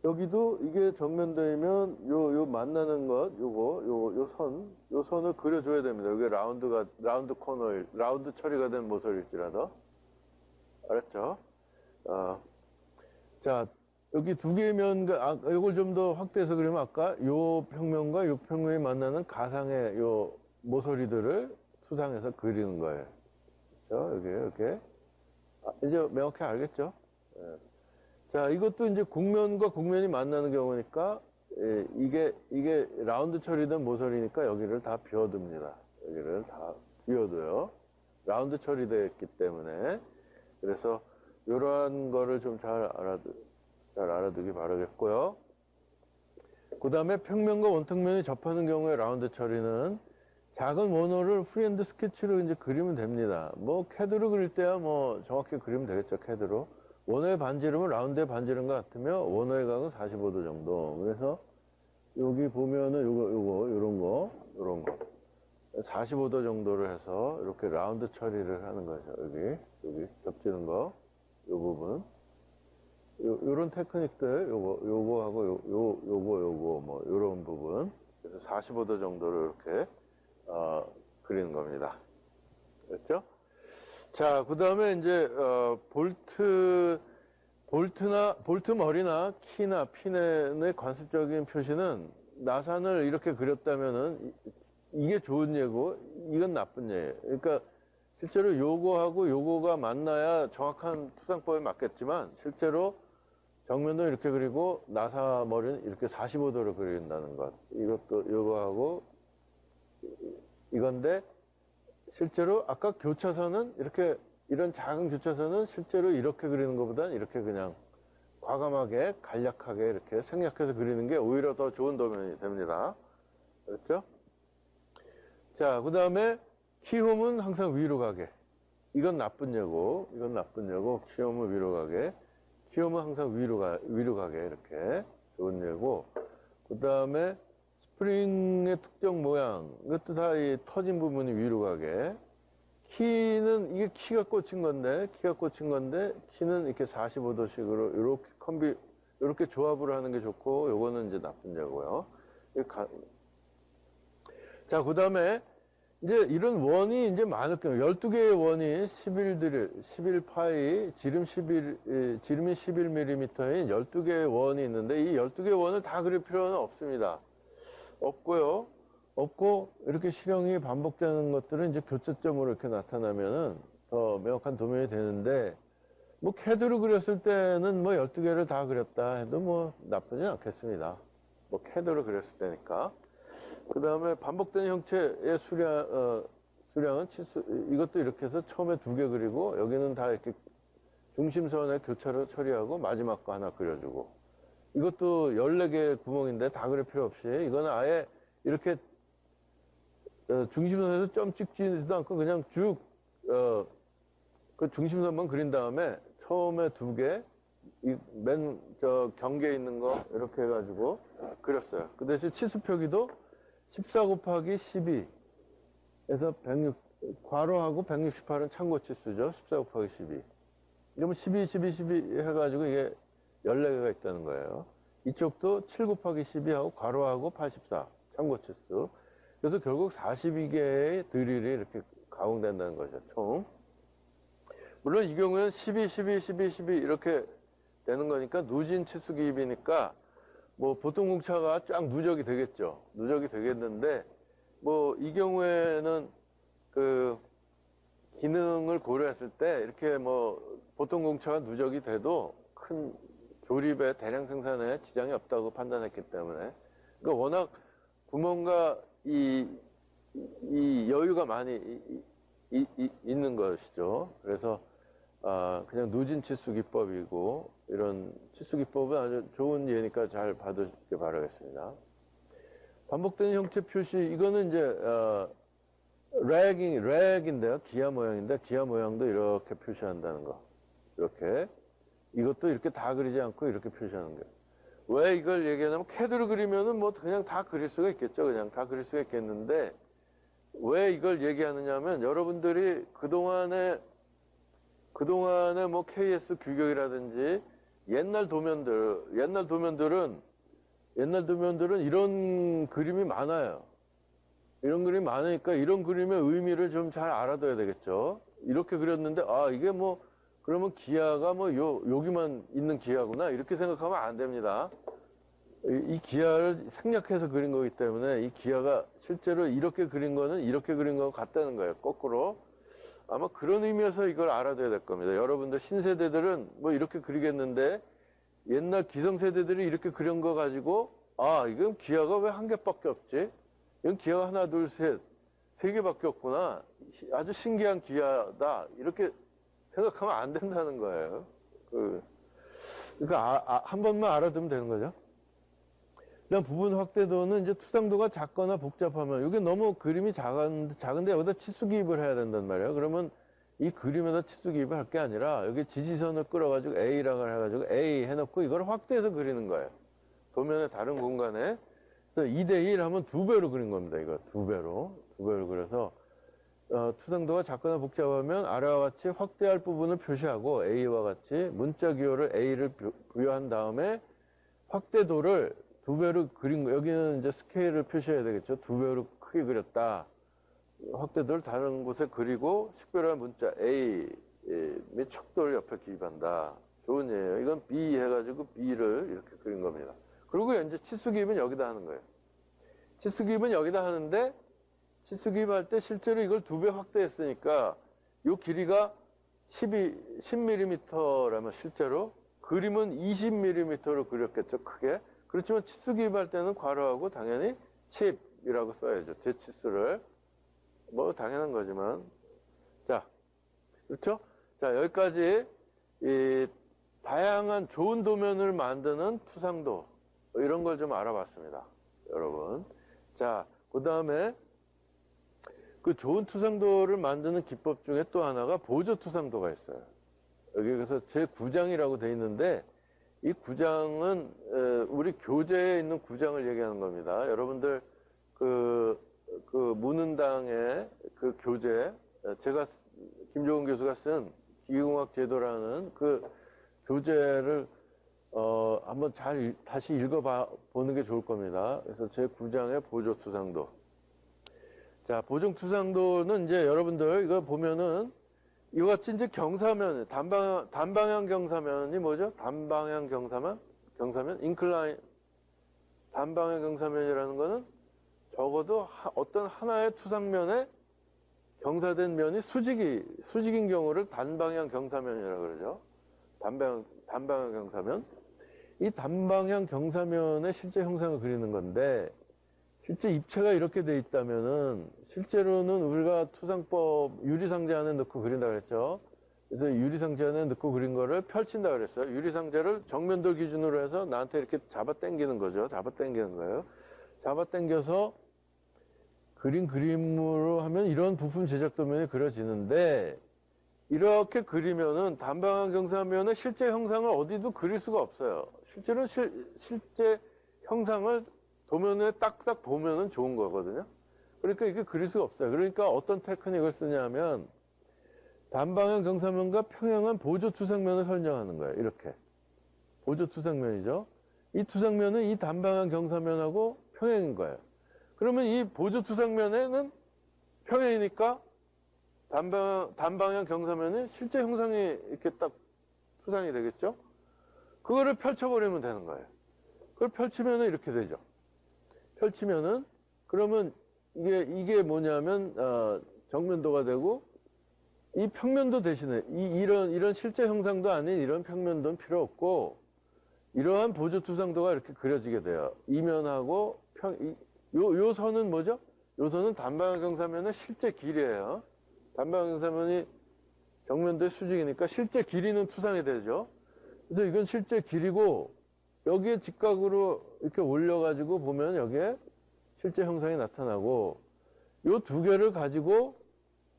여기도 이게 정면도이면 요 만나는 것, 요 선을 그려줘야 됩니다. 이게 라운드 코너, 라운드 처리가 된 모서리일지라도. 알았죠? 자, 여기 두 개의 면과, 이걸 좀 더 확대해서 그리면 아까 요 평면과 요 평면이 만나는 가상의 요 모서리들을 수상해서 그리는 거예요. 그렇죠? 이렇게. 이제 명확히 알겠죠? 예. 자, 이것도 이제 곡면과 곡면이 만나는 경우니까, 이게 라운드 처리된 모서리니까 여기를 다 비워둡니다. 여기를 다 비워둬요. 라운드 처리됐기 때문에. 그래서, 이러한 거를 좀 잘 알아두기 바라겠고요. 그 다음에 평면과 원통면이 접하는 경우에 라운드 처리는 작은 원호를 프리핸드 스케치로 이제 그리면 됩니다. 뭐, 캐드로 그릴 때야 뭐, 정확히 그리면 되겠죠, 캐드로. 원호의 반지름은 라운드의 반지름과 같으며 원호의 각은 45도 정도. 그래서 여기 보면은 요런 거 45도 정도를 해서 이렇게 라운드 처리를 하는 거죠. 여기 겹치는 거, 요 부분. 요런 테크닉들, 요거하고 요거 뭐 요런 부분. 그래서 45도 정도를 이렇게 그리는 겁니다. 그렇죠? 자, 그 다음에 이제, 볼트 머리나 키나 핀의 관습적인 표시는 나산을 이렇게 그렸다면은 이게 좋은 예고, 이건 나쁜 예예요. 그러니까 실제로 요거하고 요거가 만나야 정확한 투상법에 맞겠지만 실제로 정면도 이렇게 그리고 나사 머리는 이렇게 45도로 그린다는 것. 이것도 이거하고 이건데 실제로 아까 교차선은 이렇게 이런 작은 교차선은 실제로 이렇게 그리는 것보다는 이렇게 그냥 과감하게 간략하게 이렇게 생략해서 그리는 게 오히려 더 좋은 도면이 됩니다. 그렇죠? 자, 그 다음에 키홈은 항상 위로 가게. 이건 나쁜 예고, 이건 나쁜 예고, 키홈은 위로 가게. 키홈은 항상 위로 가게 이렇게 좋은 예고. 그 다음에 스프링의 특정 모양, 이것도 다 이 터진 부분이 위로 가게. 키는 이게 키가 꽂힌 건데 키는 이렇게 45도씩으로 이렇게 조합을 하는 게 좋고, 요거는 이제 나쁜 예고요. 자, 그 다음에 이제 이런 원이 이제 많을 경우 12개의 원이 11파이 지름이 11mm인 12개의 원이 있는데 이 12개의 원을 다 그릴 필요는 없습니다. 없고 이렇게 실형이 반복되는 것들은 이제 교차점으로 이렇게 나타나면은 더 명확한 도면이 되는데, 뭐 캐드로 그렸을 때는 뭐 12개를 다 그렸다 해도 뭐 나쁘진 않겠습니다. 뭐 캐드로 그렸을 때니까. 그 다음에 반복되는 형체의 수량은 이것도 이렇게 해서 처음에 2개 그리고 여기는 다 이렇게 중심선의 교차로 처리하고 마지막 거 하나 그려주고, 이것도 14개 구멍인데 다 그릴 필요 없이 이거는 아예 이렇게 중심선에서 점 찍지도 않고 그냥 쭉 그 중심선만 그린 다음에 처음에 2개 맨 경계에 있는 거 이렇게 해가지고 그렸어요. 그 대신 치수표기도 14 곱하기 12에서 106, 괄호하고 168은 참고 치수죠. 14 곱하기 12. 그러면 12 해가지고 이게 14개가 있다는 거예요. 이쪽도 7 곱하기 12하고 괄호하고 84 참고 치수. 그래서 결국 42개의 드릴이 이렇게 가공된다는 거죠, 총. 물론 이 경우에는 12 이렇게 되는 거니까 누진 치수 기입이니까 뭐 보통 공차가 쫙 누적이 되겠죠. 누적이 되겠는데 뭐 이 경우에는 그 기능을 고려했을 때 이렇게 뭐 보통 공차가 누적이 돼도 큰 조립에 대량 생산에 지장이 없다고 판단했기 때문에, 그러니까 워낙 구멍과 이 여유가 많이 있는 것이죠. 그래서 그냥 누진 치수 기법이고, 이런 치수 기법은 아주 좋은 예니까 잘 봐두시기 바라겠습니다. 반복되는 형체 표시, 이거는 이제 렉인데요. 기아 모양인데 기아 모양도 이렇게 표시한다는 거. 이렇게. 이것도 이렇게 다 그리지 않고 이렇게 표시하는 거예요. 왜 이걸 얘기하냐면 캐드로 그리면은 뭐 그냥 다 그릴 수가 있겠죠. 그냥 다 그릴 수가 있겠는데 왜 이걸 얘기하느냐면 여러분들이 그동안에 뭐 KS 규격이라든지 옛날 도면들은 이런 그림이 많아요. 이런 그림이 많으니까 이런 그림의 의미를 좀 잘 알아둬야 되겠죠. 이렇게 그렸는데 이게 뭐 그러면 기아가 뭐 여기만 있는 기아구나 이렇게 생각하면 안 됩니다. 이 기아를 생략해서 그린 거기 때문에 이 기아가 실제로 이렇게 그린 거는 이렇게 그린 거하고 같다는 거예요. 거꾸로. 아마 그런 의미에서 이걸 알아둬야 될 겁니다. 여러분들 신세대들은 뭐 이렇게 그리겠는데 옛날 기성세대들이 이렇게 그린 거 가지고 이건 기아가 왜 한 개밖에 없지? 이건 기아가 하나, 둘, 셋, 3개밖에 없구나. 아주 신기한 기아다. 이렇게 생각하면 안 된다는 거예요. 그러니까 한 번만 알아두면 되는 거죠. 그다음 부분 확대도는 이제 투상도가 작거나 복잡하면, 이게 너무 그림이 작은데 여기다 치수 기입을 해야 된단 말이에요. 그러면 이 그림에다 치수 기입을 할 게 아니라 여기 지지선을 끌어가지고 A랑을 해가지고 A 해놓고 이걸 확대해서 그리는 거예요. 도면의 다른 공간에. 그래서 2대1 하면 2배로 그린 겁니다. 이거 2배로 그려서 투상도가 작거나 복잡하면 아래와 같이 확대할 부분을 표시하고 A와 같이 문자 기호를 A를 부여한 다음에 확대도를 2배로 그린 거, 여기는 이제 스케일을 표시해야 되겠죠. 2배로 크게 그렸다. 확대도를 다른 곳에 그리고 식별한 문자 A 및 척도를 옆에 기입한다. 좋은 예예요. 이건 B 해가지고 B를 이렇게 그린 겁니다. 그리고 이제 치수 기입은 여기다 하는 거예요. 치수 기입은 여기다 하는데 치수 기입할 때 실제로 이걸 2배 확대했으니까 이 길이가 10mm라면 실제로 그림은 20mm로 그렸겠죠, 크게. 그렇지만 치수 기입할 때는 괄호하고 당연히 칩이라고 써야죠. 제 치수를. 뭐 당연한 거지만. 자, 그렇죠? 자, 여기까지 이 다양한 좋은 도면을 만드는 투상도 이런 걸 좀 알아봤습니다, 여러분. 자, 그 다음에 그 좋은 투상도를 만드는 기법 중에 또 하나가 보조 투상도가 있어요. 여기 그래서 제9장이라고 돼 있는데 이 9장은 우리 교재에 있는 9장을 얘기하는 겁니다. 여러분들 그 문은당의 그 교재, 제가 김종훈 교수가 쓴 기계공학 제도라는 그 교재를 한번 다시 읽어보는 게 좋을 겁니다. 그래서 제9장의 보조투상도. 자, 보조투상도는 이제 여러분들 이거 보면은 이같이 이제 경사면, 단방향 경사면이 뭐죠? 단방향 경사면? 인클라인, 단방향 경사면이라는 거는 적어도 어떤 하나의 투상면에 경사된 면이 수직인 경우를 단방향 경사면이라고 그러죠. 단방향 경사면. 이 단방향 경사면의 실제 형상을 그리는 건데, 실제 입체가 이렇게 돼 있다면은, 실제로는 우리가 투상법 유리상자 안에 넣고 그린다 그랬죠. 그래서 유리상자 안에 넣고 그린 거를 펼친다 그랬어요. 유리상자를 정면돌 기준으로 해서 나한테 이렇게 잡아 당기는 거죠. 잡아 당기는 거예요. 잡아 당겨서 그린 그림으로 하면 이런 부품 제작 도면이 그려지는데, 이렇게 그리면은 단방향 경사면의 실제 형상을 어디도 그릴 수가 없어요. 실제로는 실제 형상을 도면에 딱딱 보면은 좋은 거거든요. 그러니까 이게 그릴 수가 없어요. 그러니까 어떤 테크닉을 쓰냐면 단방향 경사면과 평행한 보조 투상면을 설정하는 거예요. 이렇게. 보조 투상면이죠. 이 투상면은 이 단방향 경사면하고 평행인 거예요. 그러면 이 보조 투상면에는 평행이니까 단방향 경사면은 실제 형상이 이렇게 딱 투상이 되겠죠? 그거를 펼쳐버리면 되는 거예요. 그걸 펼치면은 이렇게 되죠. 펼치면은, 그러면 이게 뭐냐면, 정면도가 되고, 이 평면도 대신에, 이런 실제 형상도 아닌 이런 평면도는 필요 없고, 이러한 보조 투상도가 이렇게 그려지게 돼요. 이면하고 요 선은 뭐죠? 요 선은 단방향 경사면의 실제 길이에요. 단방향 경사면이 정면도의 수직이니까 실제 길이는 투상이 되죠. 그래서 이건 실제 길이고, 여기에 직각으로 이렇게 올려가지고 보면 여기에 실제 형상이 나타나고, 요 두 개를 가지고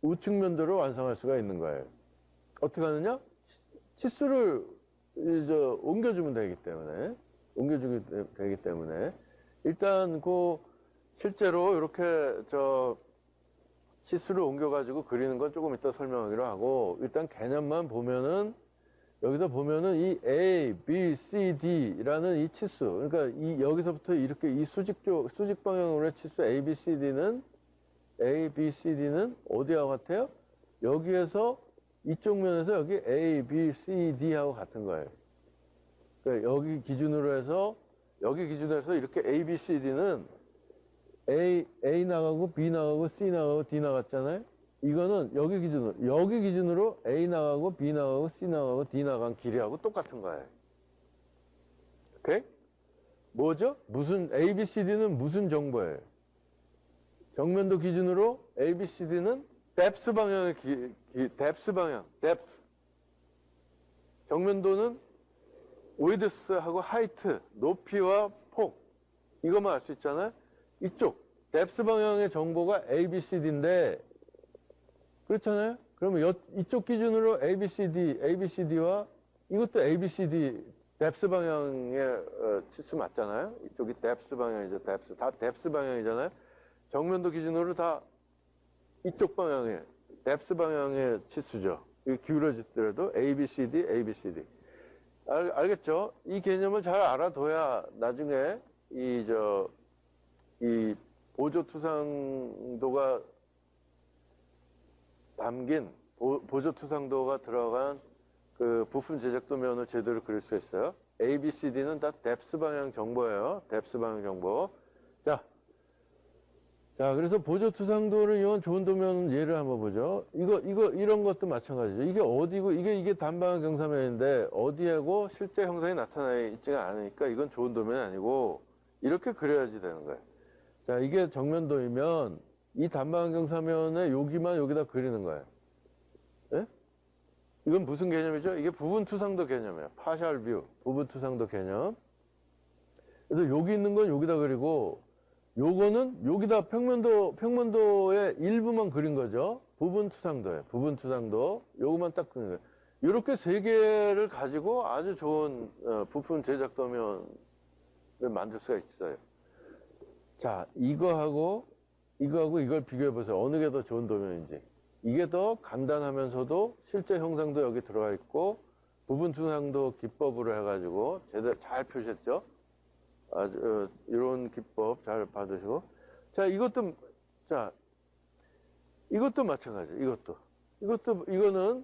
우측 면도를 완성할 수가 있는 거예요. 어떻게 하느냐? 치수를 옮겨주면 되기 때문에, 일단 실제로 이렇게 치수를 옮겨가지고 그리는 건 조금 이따 설명하기로 하고, 일단 개념만 보면은, 여기서 보면은 이 A, B, C, D라는 이 치수, 그러니까 여기서부터 이렇게 이 수직 방향으로의 치수 A, B, C, D는 어디하고 같아요? 여기에서, 이쪽 면에서 여기 A, B, C, D하고 같은 거예요. 그러니까 여기 기준으로 해서 이렇게 A, B, C, D는 A 나가고 B 나가고 C 나가고 D 나갔잖아요. 이거는 여기 기준으로 A 나가고 B 나가고 C 나가고 D 나간 길이하고 똑같은 거예요. 오케이? 뭐죠? A, B, C, D는 무슨 정보예요? 정면도 기준으로 A, B, C, D는 depth 방향의 depth 방향. 정면도는 width하고 height, 높이와 폭. 이것만 알 수 있잖아요. 이쪽 depth 방향의 정보가 A, B, C, D인데, 그렇잖아요? 그러면 이쪽 기준으로 ABCD와 이것도 ABCD depth 방향의 치수 맞잖아요? 이쪽이 depth 방향이죠. 다 depth 방향이잖아요? 정면도 기준으로 다 이쪽 방향의 depth 방향의 치수죠. 기울어지더라도 ABCD. 알겠죠? 이 개념을 잘 알아둬야 나중에 이 보조투상도가 담긴 보조투상도가 들어간 그 부품 제작도면을 제대로 그릴 수 있어요. A, B, C, D는 다 depth 방향 정보예요. depth 방향 정보. 자, 자, 그래서 보조투상도를 이용한 좋은 도면 예를 한번 보죠. 이런 것도 마찬가지죠. 이게 어디고, 이게 단방향 경사면인데, 어디하고 실제 형상이 나타나 있지가 않으니까 이건 좋은 도면이 아니고, 이렇게 그려야지 되는 거예요. 자, 이게 정면도이면, 이 단방향 경사면에 여기만 여기다 그리는 거예요. 예? 이건 무슨 개념이죠? 이게 부분투상도 개념이에요. 파셜 뷰, 부분투상도 개념. 그래서 여기 있는 건 여기다 그리고, 요거는 여기다 평면도의 일부만 그린 거죠. 부분투상도예요. 부분투상도. 요거만 딱 그린 거예요. 이렇게 세 개를 가지고 아주 좋은 부품 제작 도면을 만들 수가 있어요. 자, 이거하고 이걸 비교해 보세요. 어느 게 더 좋은 도면인지. 이게 더 간단하면서도 실제 형상도 여기 들어가 있고 부분투상도 기법으로 해가지고 제대로 잘 표시했죠. 아주 이런 기법 잘 받으시고. 자, 이것도 마찬가지. 이거는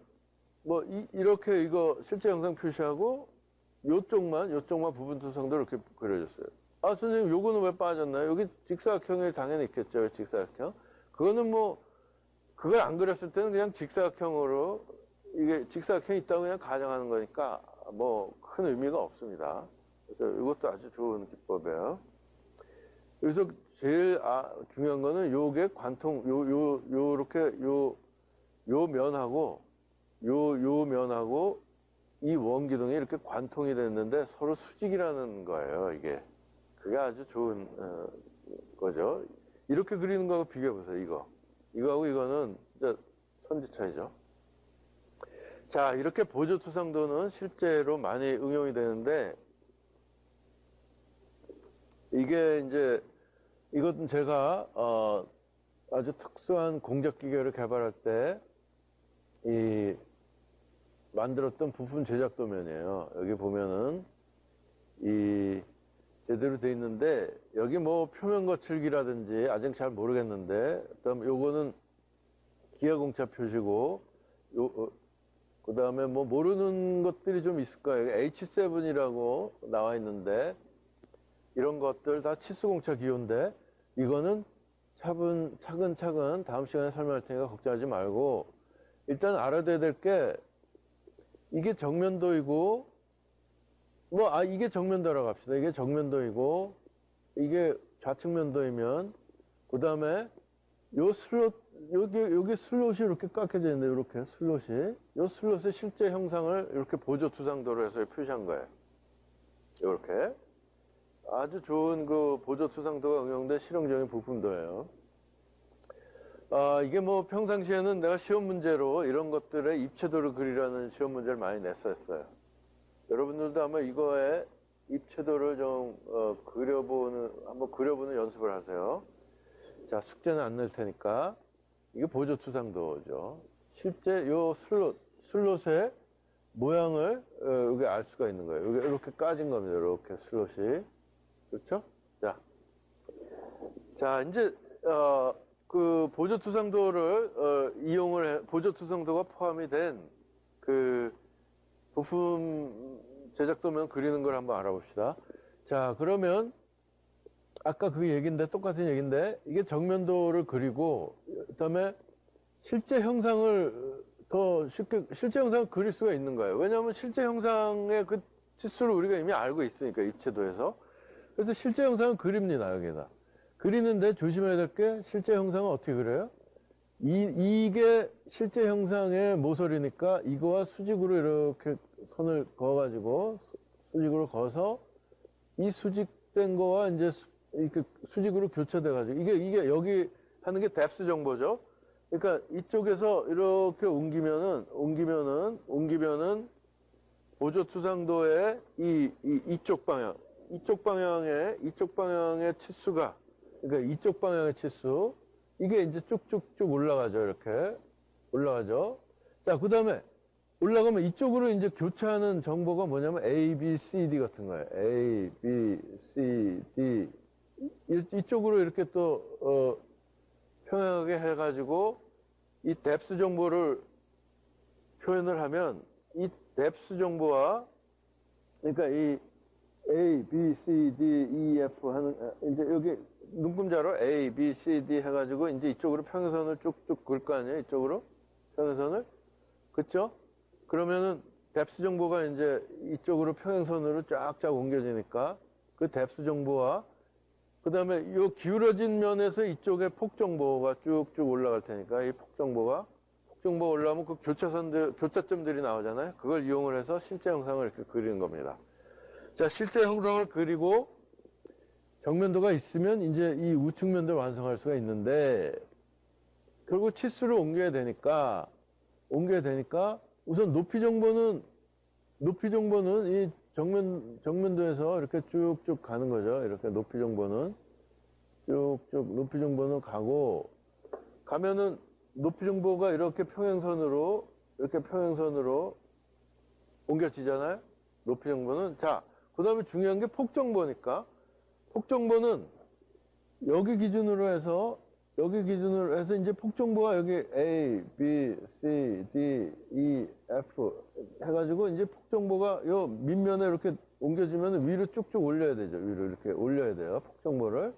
뭐 이렇게 이거 실제 영상 표시하고 요쪽만 부분투상도 이렇게 그려줬어요. 아, 선생님 요거는 왜 빠졌나요? 여기 직사각형이 당연히 있겠죠. 직사각형. 그거는 뭐 그걸 안 그렸을 때는 그냥 직사각형으로 이게 직사각형이 있다고 그냥 가정하는 거니까 뭐 큰 의미가 없습니다. 그래서 이것도 아주 좋은 기법이에요. 그래서 제일 중요한 거는 요게 관통, 요 면하고, 요 면하고 이 원기둥이 이렇게 관통이 됐는데 서로 수직이라는 거예요, 이게. 그게 아주 좋은, 거죠. 이렇게 그리는 거하고 비교해보세요, 이거하고 이거는 진짜 천지 차이죠. 자, 이렇게 보조투상도는 실제로 많이 응용이 되는데, 이게 이제 이것은 제가 아주 특수한 공작 기계를 개발할 때 만들었던 부품 제작 도면이에요. 여기 보면은 제대로 돼 있는데 여기 뭐 표면 거칠기라든지 아직 잘 모르겠는데 그다음 요거는 기아공차 표시고 그다음에 뭐 모르는 것들이 좀 있을 거예요. H7이라고 나와 있는데 이런 것들 다 치수공차 기호인데 이거는 차근차근 다음 시간에 설명할 테니까 걱정하지 말고 일단 알아둬야 될 게 이게 정면도이고 이게 정면도라고 합시다. 이게 정면도이고 이게 좌측면도이면 그 다음에 요 슬롯 여기 슬롯이 이렇게 깎여져 있는데 이렇게 슬롯이 요 슬롯의 실제 형상을 이렇게 보조투상도로 해서 표시한 거예요. 이렇게 아주 좋은 그 보조투상도가 응용된 실용적인 부품도예요. 이게 뭐 평상시에는 내가 시험 문제로 이런 것들의 입체도를 그리라는 시험 문제를 많이 냈었어요. 여러분들도 아마 이거에 입체도를 좀 한번 그려보는 연습을 하세요. 자, 숙제는 안 낼 테니까 이게 보조투상도죠. 실제 요 슬롯의 모양을 여기 알 수가 있는 거예요. 여기 이렇게 까진 겁니다. 이렇게 슬롯이. 그렇죠? 자, 이제, 그 보조투상도를 보조투상도가 포함이 된 그 부품 제작도면 그리는 걸 한번 알아봅시다. 자, 그러면 아까 그 얘기인데 똑같은 얘기인데 이게 정면도를 그리고 그다음에 실제 형상을 더 쉽게 실제 형상을 그릴 수가 있는 거예요. 왜냐하면 실제 형상의 그 치수를 우리가 이미 알고 있으니까 입체도에서. 그래서 실제 형상은 그립니다, 여기다. 그리는데 조심해야 될 게 실제 형상은 어떻게 그려요? 이게 실제 형상의 모서리니까 이거와 수직으로 이렇게 선을 그어가지고 수직으로 그어서 이 수직된 거와 이제 이렇게 수직으로 교차돼가지고 이게 여기 하는 게 뎁스 정보죠. 그러니까 이쪽에서 이렇게 옮기면은 보조투상도의 이쪽 방향의 치수가, 그러니까 이쪽 방향의 치수, 이게 이제 쭉쭉쭉 올라가죠. 이렇게 올라가죠. 자, 그 다음에 올라가면 이쪽으로 이제 교차하는 정보가 뭐냐면 A, B, C, D 같은 거예요. A, B, C, D. 이쪽으로 이렇게 또, 평행하게 해가지고 이 뎁스 정보를 표현을 하면 이 뎁스 정보와, 그러니까 이 A, B, C, D, E, F 하는, 이제 여기 눈금자로 A, B, C, D 해가지고 이제 이쪽으로 평행선을 쭉쭉 그을 거 아니에요? 이쪽으로 평행선을, 그쵸? 그러면은 뎁스 정보가 이제 이쪽으로 평행선으로 쫙쫙 옮겨지니까 그 뎁스 정보와 그 다음에 이 기울어진 면에서 이쪽에 폭 정보가 쭉쭉 올라갈 테니까 이 폭 정보가 올라오면 그 교차점들이 나오잖아요. 그걸 이용을 해서 실제 형상을 이렇게 그리는 겁니다. 자, 실제 형상을 그리고 정면도가 있으면 이제 이 우측면도를 완성할 수가 있는데, 결국 치수를 옮겨야 되니까 우선 높이 정보는 이 정면도에서 이렇게 쭉쭉 가는 거죠. 이렇게 높이 정보는 가고, 가면은 높이 정보가 이렇게 평행선으로 옮겨지잖아요. 높이 정보는. 자, 그 다음에 중요한 게 폭 정보니까, 폭 정보는 여기 기준으로 해서 이제 폭 정보가 여기 A, B, C, D, E, F 해가지고 이제 폭 정보가 요 밑면에 이렇게 옮겨지면 위로 쭉쭉 올려야 되죠. 위로 이렇게 올려야 돼요. 폭 정보를.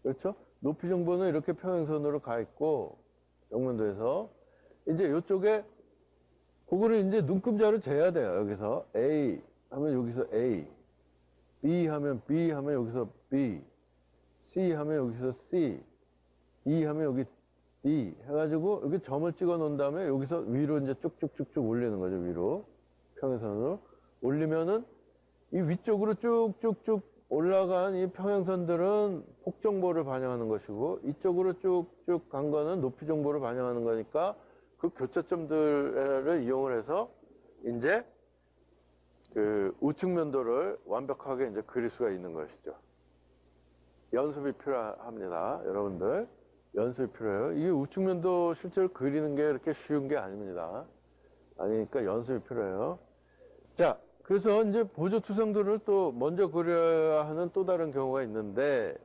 그렇죠? 높이 정보는 이렇게 평행선으로 가 있고, 정면도에서. 이제 요쪽에, 그거를 이제 눈금자로 재야 돼요. 여기서 A 하면 여기서 A, B 하면 여기서 B, C 하면 여기서 C, E 하면 여기 D 해가지고 여기 점을 찍어 놓은 다음에 여기서 위로 이제 쭉쭉쭉쭉 올리는 거죠. 위로 평행선으로 올리면은 이 위쪽으로 쭉쭉쭉 올라간 이 평행선들은 폭 정보를 반영하는 것이고, 이쪽으로 쭉쭉 간 거는 높이 정보를 반영하는 거니까 그 교차점들을 이용을 해서 이제 그 우측면도를 완벽하게 이제 그릴 수가 있는 것이죠. 연습이 필요합니다. 여러분들. 연습이 필요해요. 이게 우측면도 실제로 그리는 게 그렇게 쉬운 게 아닙니다. 아니니까 연습이 필요해요. 자, 그래서 이제 보조투성도를 또 먼저 그려야 하는 또 다른 경우가 있는데,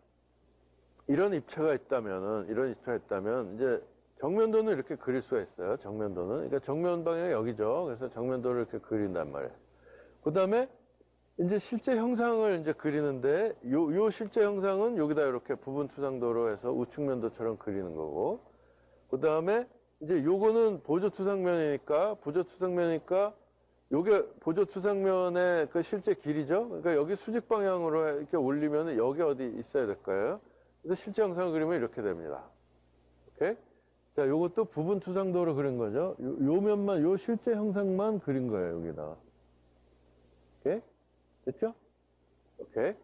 이런 입체가 있다면 이제 정면도는 이렇게 그릴 수가 있어요. 정면도는. 그러니까 정면 방향이 여기죠. 그래서 정면도를 이렇게 그린단 말이에요. 그 다음에 이제 실제 형상을 이제 그리는데, 요 실제 형상은 여기다 이렇게 부분 투상도로 해서 우측면도처럼 그리는 거고, 그 다음에 이제 요거는 보조투상면이니까 요게 보조투상면의 그 실제 길이죠. 그러니까 여기 수직 방향으로 이렇게 올리면 여기 어디 있어야 될까요? 그래서 실제 형상을 그리면 이렇게 됩니다. 오케이? 자, 요것도 부분 투상도로 그린 거죠. 요 면만, 요 실제 형상만 그린 거예요, 여기다. 오케이? 됐죠? 오케이.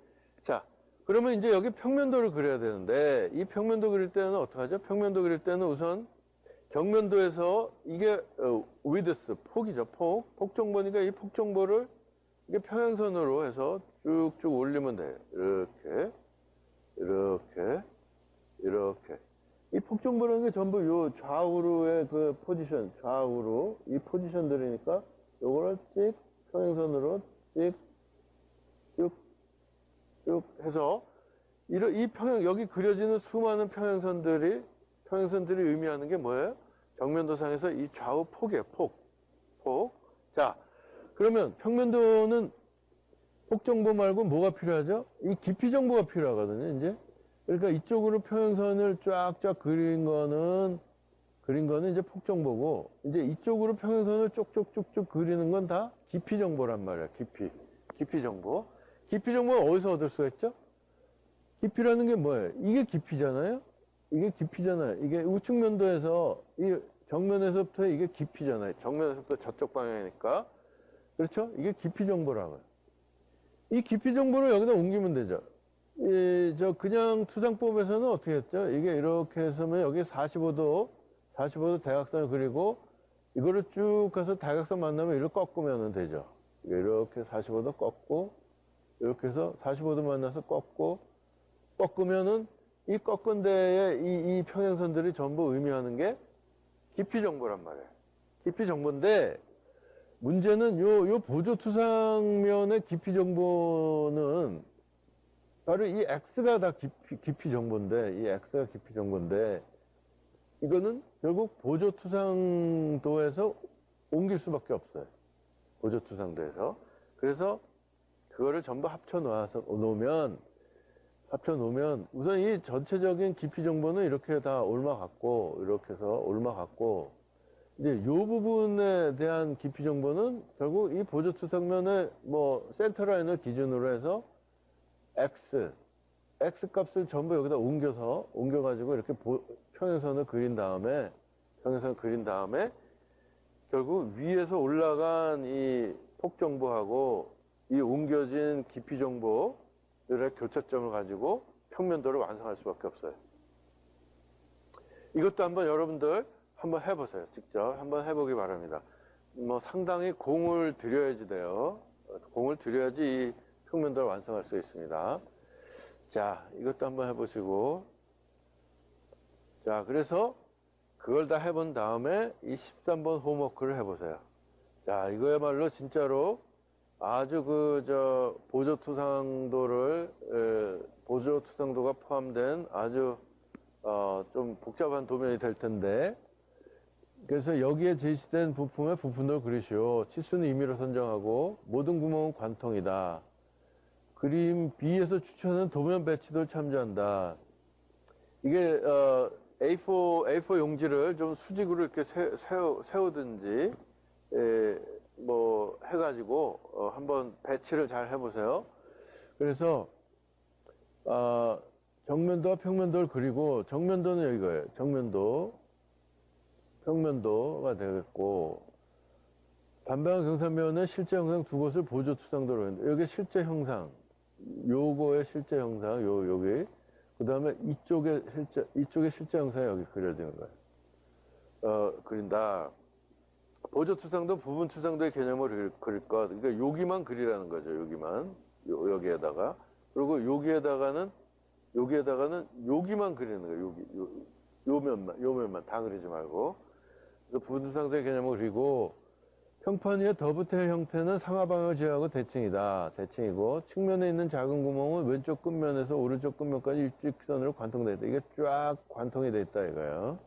자, 그러면 이제 여기 평면도를 그려야 되는데, 이 평면도 그릴 때는 어떡하죠? 평면도 그릴 때는 우선 정면도에서 이게 위드스, 폭이죠. 폭 정보니까 이 폭 정보를 이게 평행선으로 해서 쭉쭉 올리면 돼요. 이렇게. 이 폭 정보라는 게 전부 요 좌우로의 그 포지션, 좌우로 이 포지션들이니까 요거를 찍 평행선으로 쭉 해서 여기 그려지는 수많은 평행선들이 의미하는 게 뭐예요? 정면도상에서 이 좌우 폭이에요. 폭. 자, 그러면 평면도는 폭 정보 말고 뭐가 필요하죠? 이 깊이 정보가 필요하거든요, 이제. 그러니까 이쪽으로 평행선을 쫙쫙 그린 거는 이제 폭 정보고, 이제 이쪽으로 평행선을 쭉쭉쭉쭉 그리는 건 다 깊이 정보란 말이야. 깊이 정보. 깊이 정보는 어디서 얻을 수가 있죠? 깊이라는 게 뭐예요? 이게 깊이잖아요? 이게 우측면도에서, 이 정면에서부터 이게 깊이잖아요. 정면에서부터 저쪽 방향이니까. 그렇죠? 이게 깊이 정보라고요. 이 깊이 정보를 여기다 옮기면 되죠. 그냥 투상법에서는 어떻게 했죠? 이게 이렇게 해서면 여기 45도 대각선을 그리고, 이거를 쭉 가서 대각선 만나면 이렇게 꺾으면 되죠. 이렇게 45도 꺾고, 이렇게 해서 45도 만나서 꺾으면은 이 꺾은 데에 이 평행선들이 전부 의미하는 게 깊이 정보란 말이에요. 깊이 정보인데, 문제는 요 보조투상면의 깊이 정보는 바로 이 X가 다 깊이 정보인데, 이거는 결국 보조투상도에서 옮길 수밖에 없어요. 보조투상도에서. 그래서 그거를 전부 합쳐 놓으면 합쳐 놓으면 우선 이 전체적인 깊이 정보는 이렇게 다 옮아갔고, 이렇게 해서 옮아갔고, 이제 요 부분에 대한 깊이 정보는 결국 이 보조투성면의 뭐 센터라인을 기준으로 해서 X 값을 전부 여기다 옮겨가지고 이렇게 평행선을 그린 다음에, 결국 위에서 올라간 이 폭 정보하고 이 옮겨진 깊이 정보들의 교차점을 가지고 평면도를 완성할 수밖에 없어요. 이것도 한번 여러분들 한번 해보세요. 직접 한번 해보기 바랍니다. 뭐 상당히 공을 들여야지 돼요. 공을 들여야지 이 평면도를 완성할 수 있습니다. 자, 이것도 한번 해보시고. 자, 그래서 그걸 다 해본 다음에 이 13번 홈워크를 해보세요. 자, 이거야말로 진짜로 아주 보조투상도가 포함된 아주 좀 복잡한 도면이 될 텐데, 그래서 여기에 제시된 부품의 부품도를 그리시오. 치수는 임의로 선정하고 모든 구멍은 관통이다. 그림 B에서 추천하는 도면 배치도를 참조한다. 이게 A4 용지를 좀 수직으로 이렇게 세우든지 뭐 해가지고 한번 배치를 잘 해보세요. 그래서 정면도와 평면도를 그리고, 정면도는 이거예요. 평면도가 되겠고, 반방향 경사면의 실제 형상 두 곳을 보조 투상도로 했는데, 여기 실제 형상, 요거의 실제 형상, 여기. 그 다음에 이쪽에 실제 형상이 여기 그려지는 거예요. 그린다. 보조 투상도, 부분 투상도의 개념을 그릴 것. 그러니까 여기만 그리라는 거죠. 여기만. 여기에다가. 그리고 여기에다가는 여기만 그리는 거예요. 요 면만 다 그리지 말고. 그래서 부분 투상도의 개념을 그리고, 평판 위의 더브테일 형태는 상하 방향을 제어하고 대칭이고, 측면에 있는 작은 구멍은 왼쪽 끝면에서 오른쪽 끝면까지 일직선으로 관통되어 있다. 이게 쫙 관통이 되어 있다 이거예요.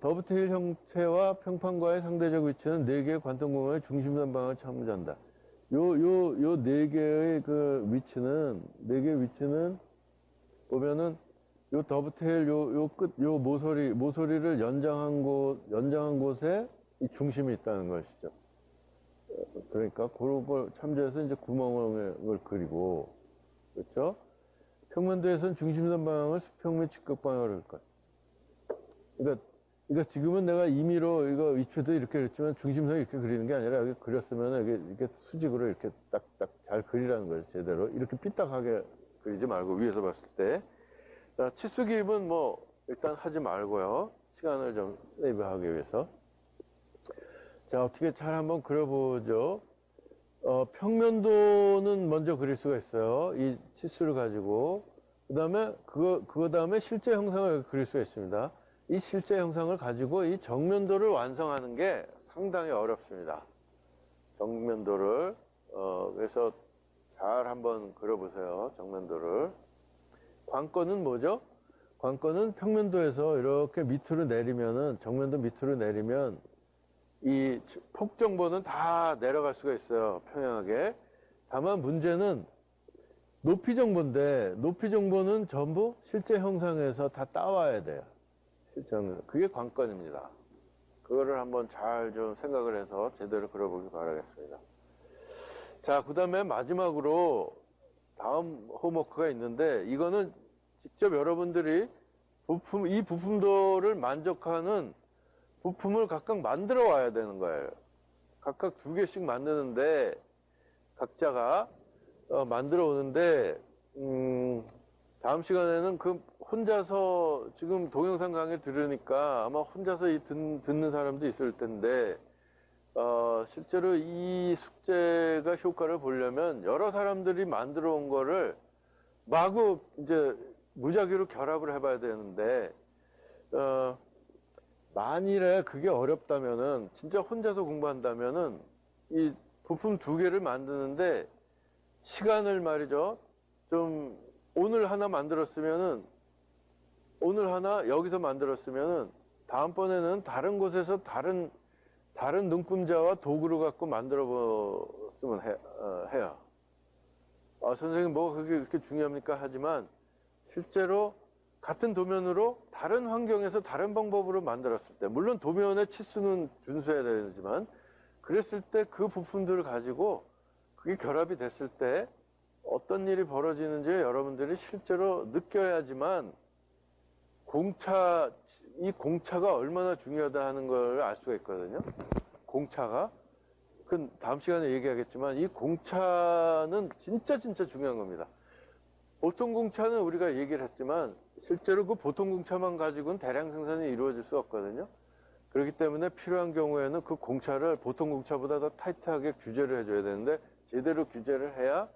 더브테일 형태와 평판과의 상대적 위치는 4개의 관통 구멍의 중심선 방향을 참조한다. 요 4개의 그 위치는 보면은 요 더브테일 요 모서리를 연장한 곳에 이 중심이 있다는 것이죠. 그러니까 그런 걸 참조해서 이제 구멍을 그리고, 그렇죠? 평면도에서는 중심선 방향을 수평 및 직각 방향으로 할 것. 그러니까 지금은 내가 임의로 이거 위치도 이렇게 그렸지만 중심선이 이렇게 그리는 게 아니라 여기 그렸으면 이게 수직으로 이렇게 딱딱 잘 그리라는 거예요. 제대로 이렇게 삐딱하게 그리지 말고, 위에서 봤을 때. 자, 치수 기입은 뭐 일단 하지 말고요. 시간을 좀 세이브하기 위해서. 자, 어떻게 잘 한번 그려보죠. 평면도는 먼저 그릴 수가 있어요. 이 치수를 가지고. 그 다음에 실제 형상을 그릴 수가 있습니다. 이 실제 형상을 가지고 이 정면도를 완성하는 게 상당히 어렵습니다. 정면도를. 그래서 잘 한번 그려보세요. 정면도를. 관건은 뭐죠? 관건은 평면도에서 이렇게 밑으로 내리면은, 정면도 밑으로 내리면 이 폭 정보는 다 내려갈 수가 있어요. 평행하게. 다만 문제는 높이 정보인데, 높이 정보는 전부 실제 형상에서 다 따와야 돼요. 실제 형상. 그게 관건입니다. 그거를 한번 잘 좀 생각을 해서 제대로 그려보기 바라겠습니다. 자, 그 다음에 마지막으로 다음 홈워크가 있는데, 이거는 직접 여러분들이 이 부품도를 만족하는 부품을 각각 만들어 와야 되는 거예요. 각각 2개씩 만드는데, 각자가 만들어 오는데, 다음 시간에는 혼자서 지금 동영상 강의 들으니까 아마 혼자서 듣는 사람도 있을 텐데, 실제로 이 숙제가 효과를 보려면 여러 사람들이 만들어 온 거를 마구 이제 무작위로 결합을 해봐야 되는데, 만일에 그게 어렵다면은, 진짜 혼자서 공부한다면은, 이 부품 2개를 만드는데, 시간을 말이죠. 좀, 오늘 하나 여기서 만들었으면은, 다음번에는 다른 곳에서 다른 눈금자와 도구를 갖고 만들어 보았으면 해요. 선생님 뭐 그게 그렇게 중요합니까? 하지만 실제로 같은 도면으로 다른 환경에서 다른 방법으로 만들었을 때, 물론 도면의 치수는 준수해야 되지만, 그랬을 때 그 부품들을 가지고 그게 결합이 됐을 때 어떤 일이 벌어지는지 여러분들이 실제로 느껴야지만 이 공차가 얼마나 중요하다 하는 걸 알 수가 있거든요. 공차가. 그건 다음 시간에 얘기하겠지만 이 공차는 진짜 중요한 겁니다. 보통 공차는 우리가 얘기를 했지만 실제로 그 보통 공차만 가지고는 대량 생산이 이루어질 수 없거든요. 그렇기 때문에 필요한 경우에는 그 공차를 보통 공차보다 더 타이트하게 규제를 해줘야 되는데 제대로 규제를 해야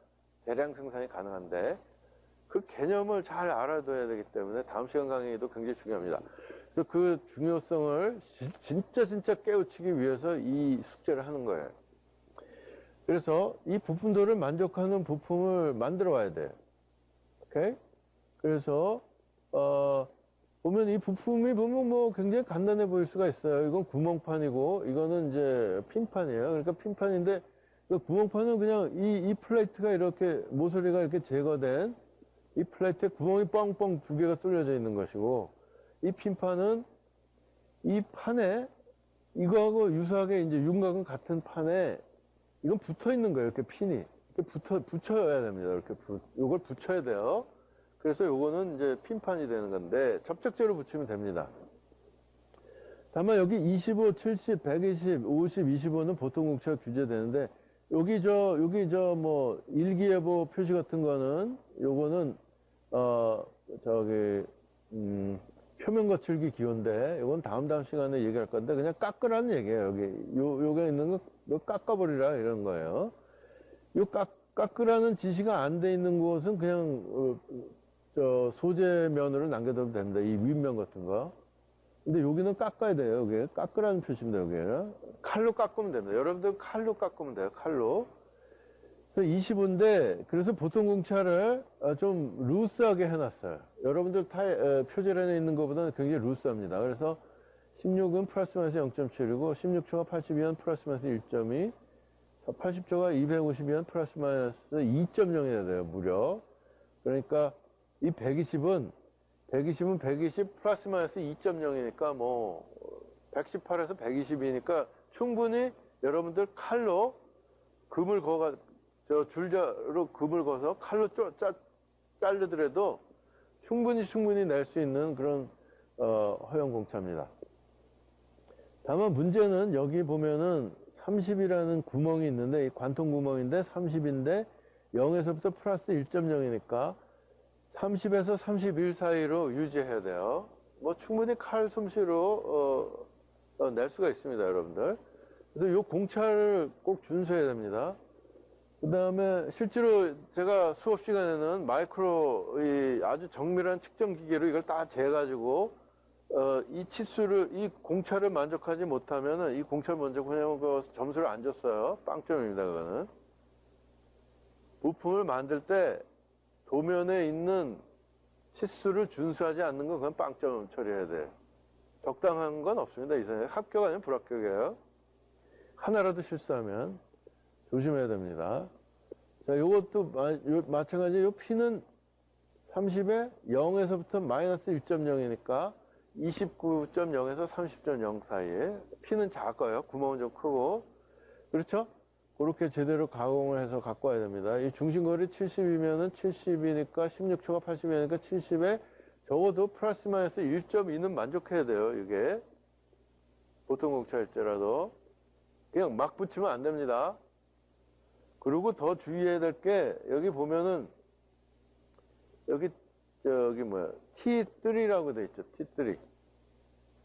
대량 생산이 가능한데 그 개념을 잘 알아둬야 되기 때문에 다음 시간 강의도 굉장히 중요합니다. 그래서 그 중요성을 진짜 깨우치기 위해서 이 숙제를 하는 거예요. 그래서 이 부품들을 만족하는 부품을 만들어 와야 돼요. 오케이? 그래서 보면 이 부품이 보면 뭐 굉장히 간단해 보일 수가 있어요. 이건 구멍판이고 이거는 이제 핀판이에요. 그러니까 핀판인데 그 구멍판은 그냥 이 플레이트가 이렇게 모서리가 이렇게 제거된 이 플레이트에 구멍이 뻥뻥 두 개가 뚫려져 있는 것이고 이 핀판은 이 판에 이거하고 유사하게 이제 윤곽은 같은 판에 이건 붙어 있는 거예요. 이렇게 핀이 이렇게 붙여야 됩니다. 이렇게 이걸 붙여야 돼요. 그래서 요거는 이제 핀판이 되는 건데 접착제로 붙이면 됩니다. 다만 여기 25, 70, 120, 50, 25는 보통 공차가 규제되는데 여기 저 뭐 일기예보 표시 같은 거는 요거는 표면 거칠기 기호인데 이건 다음 시간에 얘기할 건데 그냥 깎으라는 얘기예요. 여기 요게 있는 거 깎아버리라 이런 거예요. 요 깎으라는 지시가 안 돼 있는 곳은 그냥 소재면으로 남겨두면 됩니다. 이 윗면 같은 거. 근데 여기는 깎아야 돼요. 여기 깎으라는 표시입니다. 여기는 칼로 깎으면 됩니다. 여러분들 칼로 깎으면 돼요. 칼로. 25인데 그래서 보통 공차를 좀 루스하게 해놨어요. 여러분들 표제란에 있는 것보다는 굉장히 루스합니다. 그래서 16은 플러스 마이너스 0.7이고 16초가 82면 플러스 마이너스 1.2 80초가 250이면 플러스 마이너스 2.0이어야 돼요. 무려. 그러니까 이 120은 120 플러스 마이너스 2.0이니까 뭐 118에서 120이니까 충분히 여러분들 칼로 금을 줄자로 금을 거서 칼로 자르더라도 충분히 낼 수 있는 그런 허용 공차입니다. 다만 문제는 여기 보면은 30이라는 구멍이 있는데 이 관통 구멍인데 30인데 0에서부터 플러스 1.0이니까 30에서 31 사이로 유지해야 돼요. 뭐 충분히 칼 솜씨로 낼 수가 있습니다, 여러분들. 그래서 이 공차를 꼭 준수해야 됩니다. 그 다음에 실제로 제가 수업 시간에는 마이크로 아주 정밀한 측정 기계로 이걸 다 재가지고 이 치수를 이 공차를 만족하지 못하면은 이 공차를 먼저 그냥 그 점수를 안 줬어요. 빵점입니다. 그거는 부품을 만들 때 도면에 있는 치수를 준수하지 않는 건 그건 빵점 처리해야 돼요. 적당한 건 없습니다. 이상하게 합격 아니면 불합격이에요. 하나라도 실수하면 조심해야 됩니다. 자, 요것도 마찬가지. 요 P는 30에 0에서부터 마이너스 1.0이니까 29.0에서 30.0 사이에 P는 작아요. 구멍은 좀 크고. 그렇죠? 그렇게 제대로 가공을 해서 갖고 와야 됩니다. 이 중심거리 70이면은 70이니까 16초가 80이니까 70에 적어도 플러스 마이너스 1.2는 만족해야 돼요. 이게 보통 공차일지라도 그냥 막 붙이면 안 됩니다. 그리고 더 주의해야 될 게 여기 보면은 여기 T3라고 돼 있죠. T3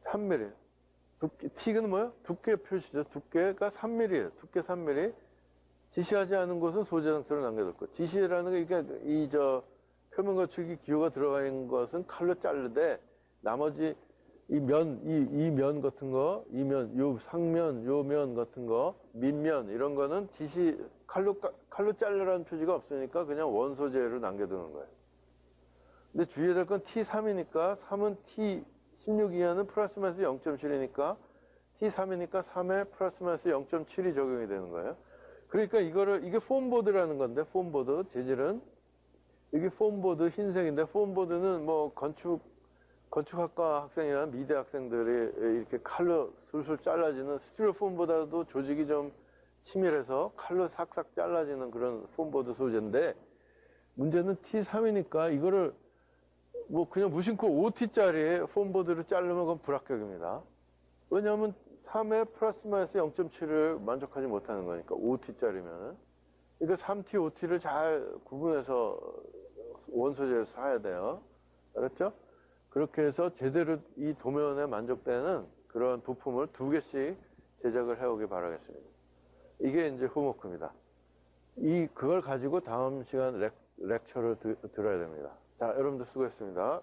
3mm 두께, T는 뭐야? 두께 표시죠. 두께가 3mm예요. 두께 3mm. 지시하지 않은 곳은 소재 상태로 남겨둘 것. 지시라는 게 이게 표면 거칠기 기호가 들어가 있는 것은 칼로 자르되 나머지 이 면 같은 거, 요 상면, 요 면 같은 거, 밑면 이런 거는 칼로 자르라는 표시가 없으니까 그냥 원소재로 남겨두는 거예요. 근데 주의해야 될 건 T3이니까 3은 T16 이하는 플러스 마이너스 0.7이니까 T3이니까 3에 플러스 마이너스 0.7이 적용이 되는 거예요. 그러니까 이게 폼보드라는 건데, 폼보드 재질은 이게 폼보드 흰색인데, 폼보드는 뭐 건축학과 학생이나 미대 학생들이 이렇게 칼로 술술 잘라지는, 스티로폼보다도 조직이 좀 치밀해서 칼로 삭삭 잘라지는 그런 폼보드 소재인데, 문제는 T3이니까 이거를 뭐 그냥 무심코 5T짜리 폼보드를 자르면 그건 불합격입니다. 왜냐하면 3에 플러스 마이너스 0.7을 만족하지 못하는 거니까, 5T짜리면은. 그러니까 3T, 5T를 잘 구분해서 원소재에서 사야 돼요. 알았죠? 그렇게 해서 제대로 이 도면에 만족되는 그런 부품을 2개씩 제작을 해오기 바라겠습니다. 이게 이제 홈워크입니다. 그걸 가지고 다음 시간 렉처를 들어야 됩니다. 자, 여러분들 수고했습니다.